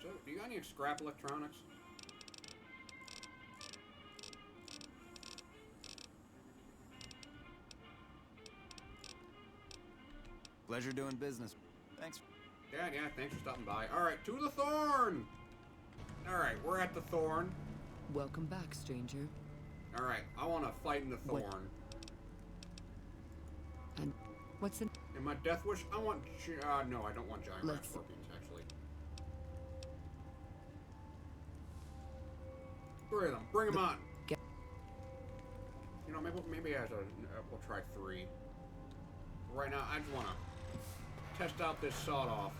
So, do you got any scrap electronics? Pleasure doing business. Thanks. Yeah, thanks for stopping by. Alright, to the Thorn! Alright, we're at the Thorn. Welcome back, stranger. Alright, I want to fight in the Thorn. And what's the... In my Death Wish, I want... no, I don't want giant rat scorpions, actually. 3 of them. Bring them on! You know, maybe as a... we'll try 3. Right now, I just want to test out this sawed-off.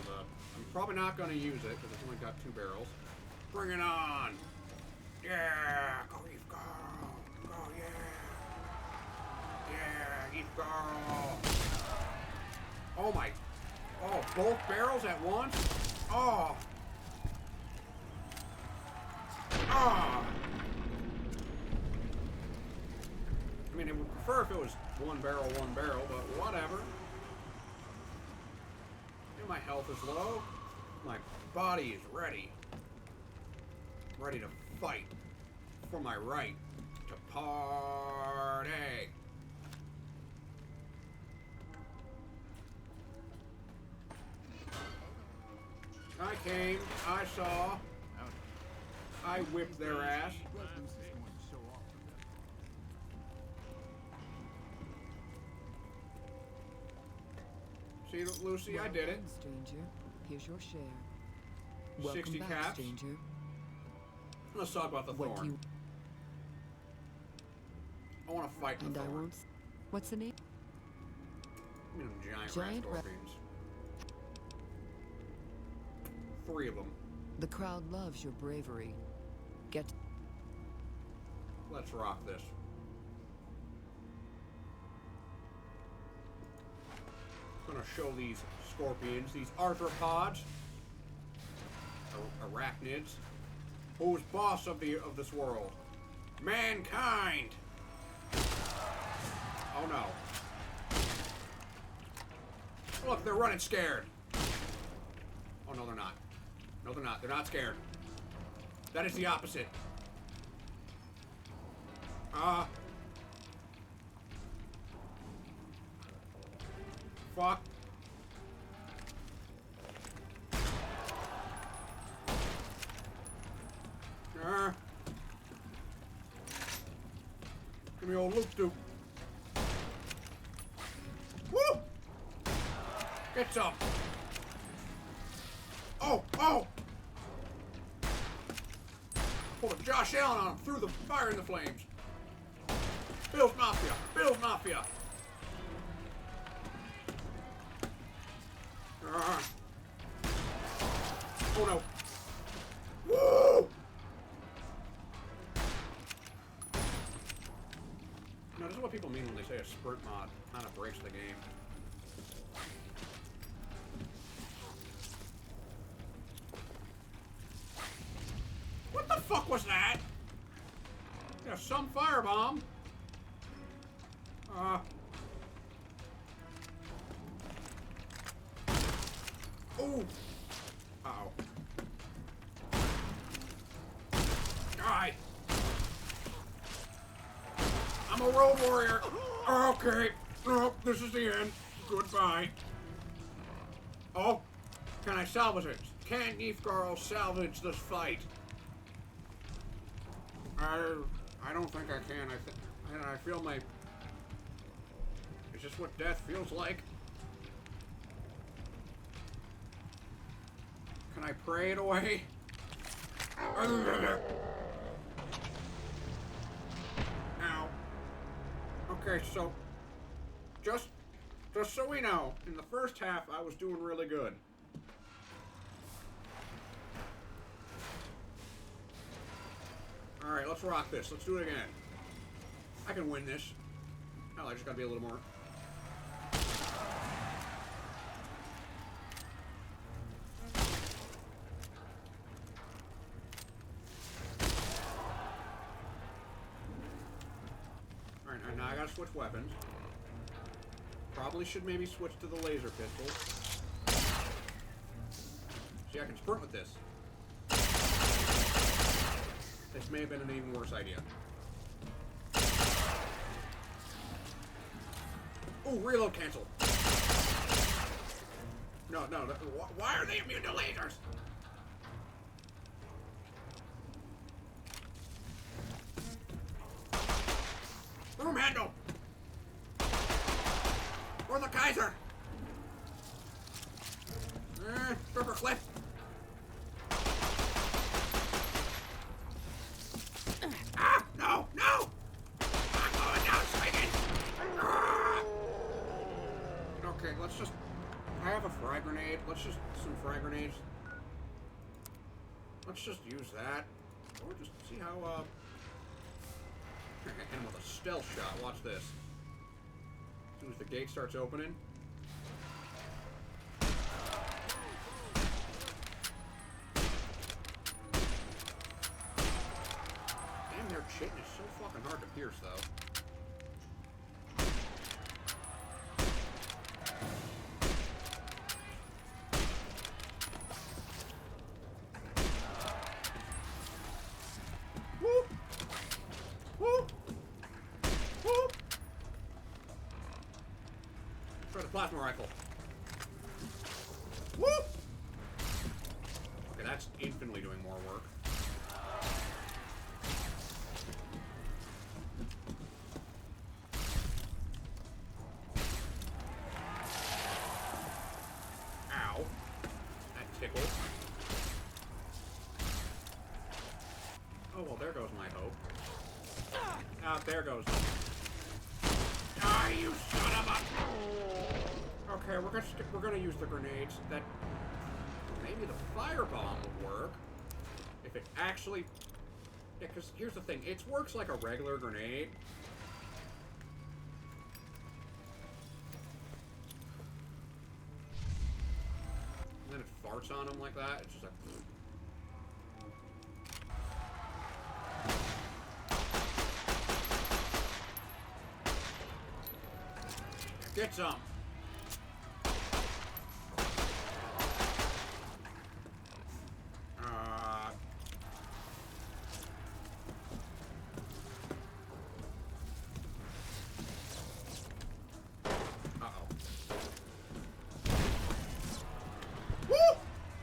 I'm probably not going to use it, because it's only got 2 barrels. Bring it on! Yeah! Go Yyfgarl! Go, yeah! Yeah, Yyfgarl! Oh my... Oh, both barrels at once? Oh! Ah! I mean, I would prefer if it was one barrel, but whatever. And my health is low. My body is ready. Ready to fight for my right to party. I came, I saw, I whipped their ass. See, Lucy, I did it. Stranger, here's your share. 60 Welcome back, caps. stranger. Let's talk about the What do Thorn. you... I want to fight the And I Thorn. won't... What's the name? You know, giant rat Giant rat- scorpions. 3 of them. The crowd loves your bravery. Get... Let's rock this. Gonna show these scorpions, these arthropods, arachnids, who's boss of this world? Mankind! Oh no. Look, they're running scared. Oh no, they're not. No, they're not. They're not scared. That is the opposite. Fuck. Give me old loop-doop. Woo! Get some. Oh, oh! Pull a Josh Allen on him through the fire and the flames. Bill's Mafia! Bill's Mafia! Oh no! Woo! No, this is what people mean when they say a sprint mod kind of breaks the game. What the fuck was that? Yeah, some firebomb. Ooh. Uh-oh. Alright. I'm a road warrior. Okay. Oh, this is the end. Goodbye. Oh. Can I salvage it? Can Yyfgarl salvage this fight? I don't think I can. I feel my... Is this what death feels like? Can I pray it away? Ow. Okay, so... Just so we know, in the first half, I was doing really good. Alright, let's rock this. Let's do it again. I can win this. Hell, I just gotta be a little more. Alright, now I gotta switch weapons. Probably should maybe switch to the laser pistol. See, I can sprint with this. This may have been an even worse idea. Ooh, reload cancel. No. Why are they immune to lasers? Broom handle. Or the Kaiser. Rubber clip. No! I'm going down swinging! Okay, let's just... I have a frag grenade. Let's just... Some frag grenades. Let's just use that. Or just see how, and with a stealth shot. Watch this. As soon as the gate starts opening... Their chitin is so fucking hard to pierce, though. Whoop! Whoop! Whoop! Try the plasma rifle. Whoop! Okay, that's infinitely doing more work. Oh, well, there goes my hope. There goes. You son of a... Okay, we're gonna use the grenades. That... Maybe the firebomb would work. If it actually... Yeah, because here's the thing. It works like a regular grenade. And then it farts on them like that. It's just like... Get some!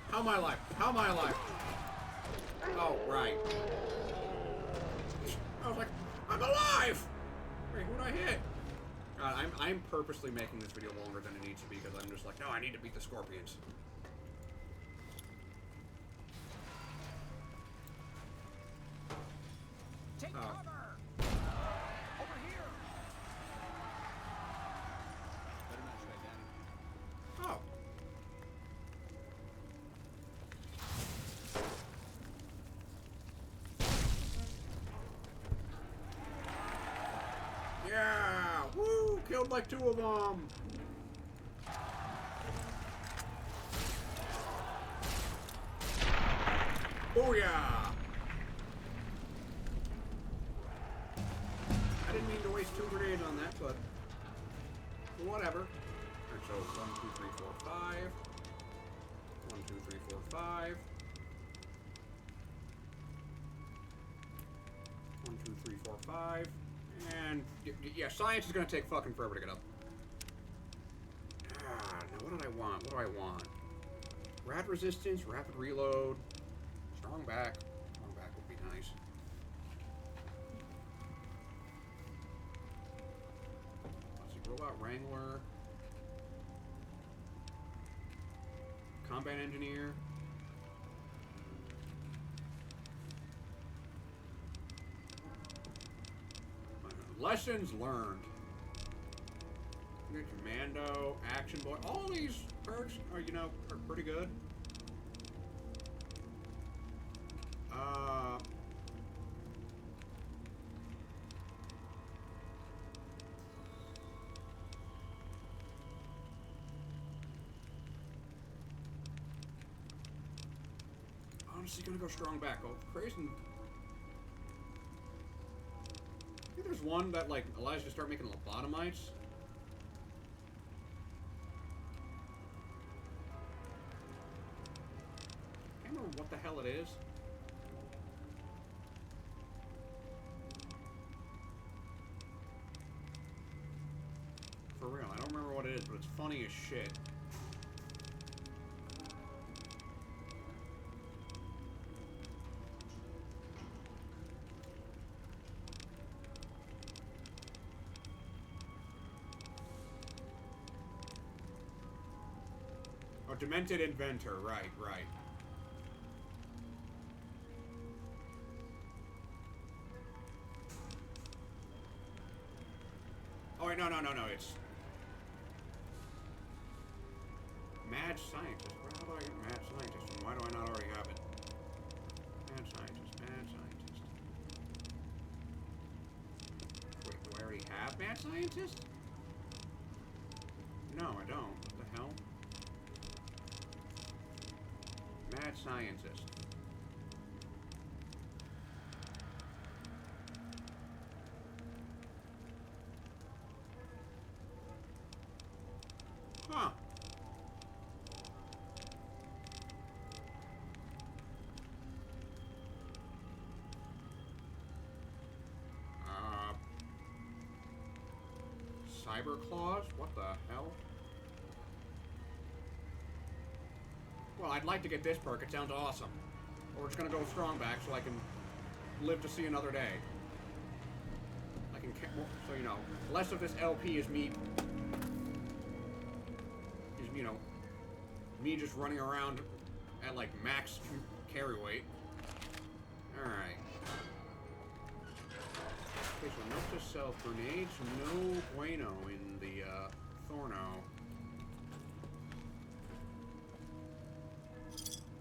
How am I alive? How am I alive? Oh, right. I was like, I'm alive! Wait, who'd I hit? God, I'm purposely making this video longer than it needs to be because I'm just like, no, I need to beat the scorpions. Take cover! Over here! Better not try that. Oh. Yeah! Woo! Killed like 2 of them! Oh yeah! I didn't mean to waste 2 grenades on that, but whatever. Alright, so 1, 2, 3, 4, 5. 1, 2, 3, 4, 5. 1, 2, 3, 4, 5. And yeah, science is gonna take fucking forever to get up. Now what did I want? What do I want? Rat resistance, rapid reload, strong back. Strong back would be nice. Let's see, robot wrangler, combat engineer. Lessons learned. Commando, action boy. All these perks are, you know, are pretty good. Honestly, gonna go strong back. Oh, crazy. I think there's one that, like, allows you to start making lobotomites. I can't remember what the hell it is. For real, I don't remember what it is, but it's funny as shit. Oh, Demented Inventor, right, right. Oh, wait, no, it's... Mad Scientist. How do I get Mad Scientist? And why do I not already have it? Mad Scientist, Mad Scientist. Wait, do I already have Mad Scientist? No, I don't. What the hell? Mad Scientist. Huh. Cyber Claws? What the hell? Well, I'd like to get this perk. It sounds awesome. Or it's gonna go strong back so I can live to see another day. I can, so you know, less of this LP is me, you know, me just running around at like max carry weight. Alright. Okay, so note to self, grenades, no bueno in the, Thorno.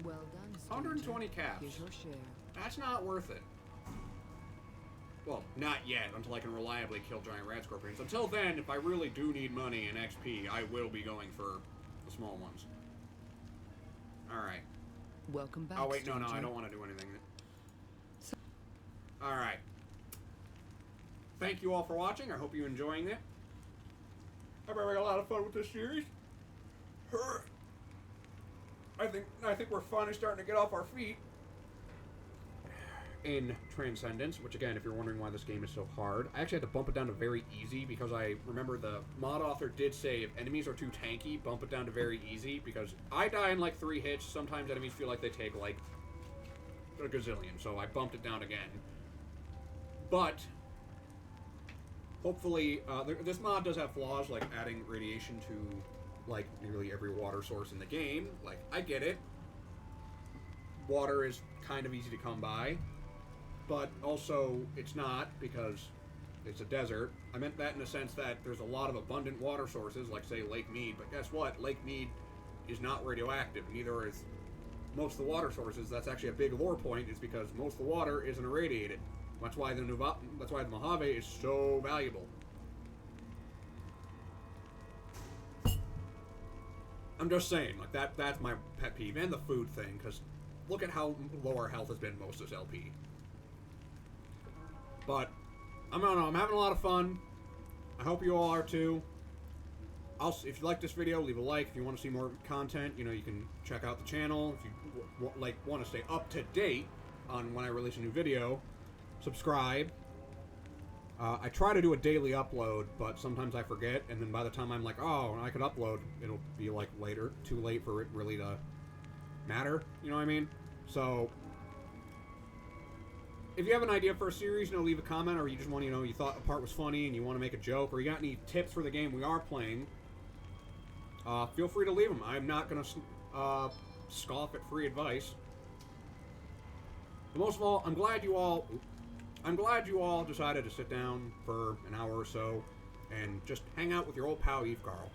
Well done, 120 caps. Here's your share. That's not worth it. Well, not yet, until I can reliably kill giant rat scorpions. Until then, if I really do need money and XP, I will be going for the small ones. Alright. Welcome back. Oh, wait, no, stranger. I don't want to do anything. Alright. Thank you all for watching. I hope you're enjoying it. I'm having a lot of fun with this series. I think we're finally starting to get off our feet in Transcendence, which again, if you're wondering why this game is so hard, I actually had to bump it down to very easy because I remember the mod author did say if enemies are too tanky, bump it down to very easy, because I die in like 3 hits. Sometimes enemies feel like they take like a gazillion, so I bumped it down again. But hopefully, this mod does have flaws, like adding radiation to like nearly every water source in the game. Like, I get it. Water is kind of easy to come by, but also it's not, because it's a desert. I meant that in the sense that there's a lot of abundant water sources, like say Lake Mead, but guess what? Lake Mead is not radioactive, neither is most of the water sources. That's actually a big lore point, is because most of the water isn't irradiated. That's why the Mojave is so valuable. I'm just saying, like that's my pet peeve, and the food thing, because look at how low our health has been most of this LP. But I'm having a lot of fun. I hope you all are too. If you like this video, leave a like. If you want to see more content, you can check out the channel. If you want to stay up to date on when I release a new video, subscribe. I try to do a daily upload, but sometimes I forget, and then by the time I'm like, oh, I could upload, it'll be like later, too late for it really to matter, you know what I mean? So, if you have an idea for a series, leave a comment, or you just want, you thought a part was funny and you want to make a joke, or you got any tips for the game we are playing, feel free to leave them. I'm not going to scoff at free advice. But most of all, I'm glad you all decided to sit down for an hour or so and just hang out with your old pal Yyfgarl.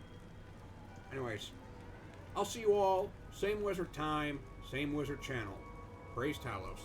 Anyways, I'll see you all, same wizard time, same wizard channel. Praise Talos.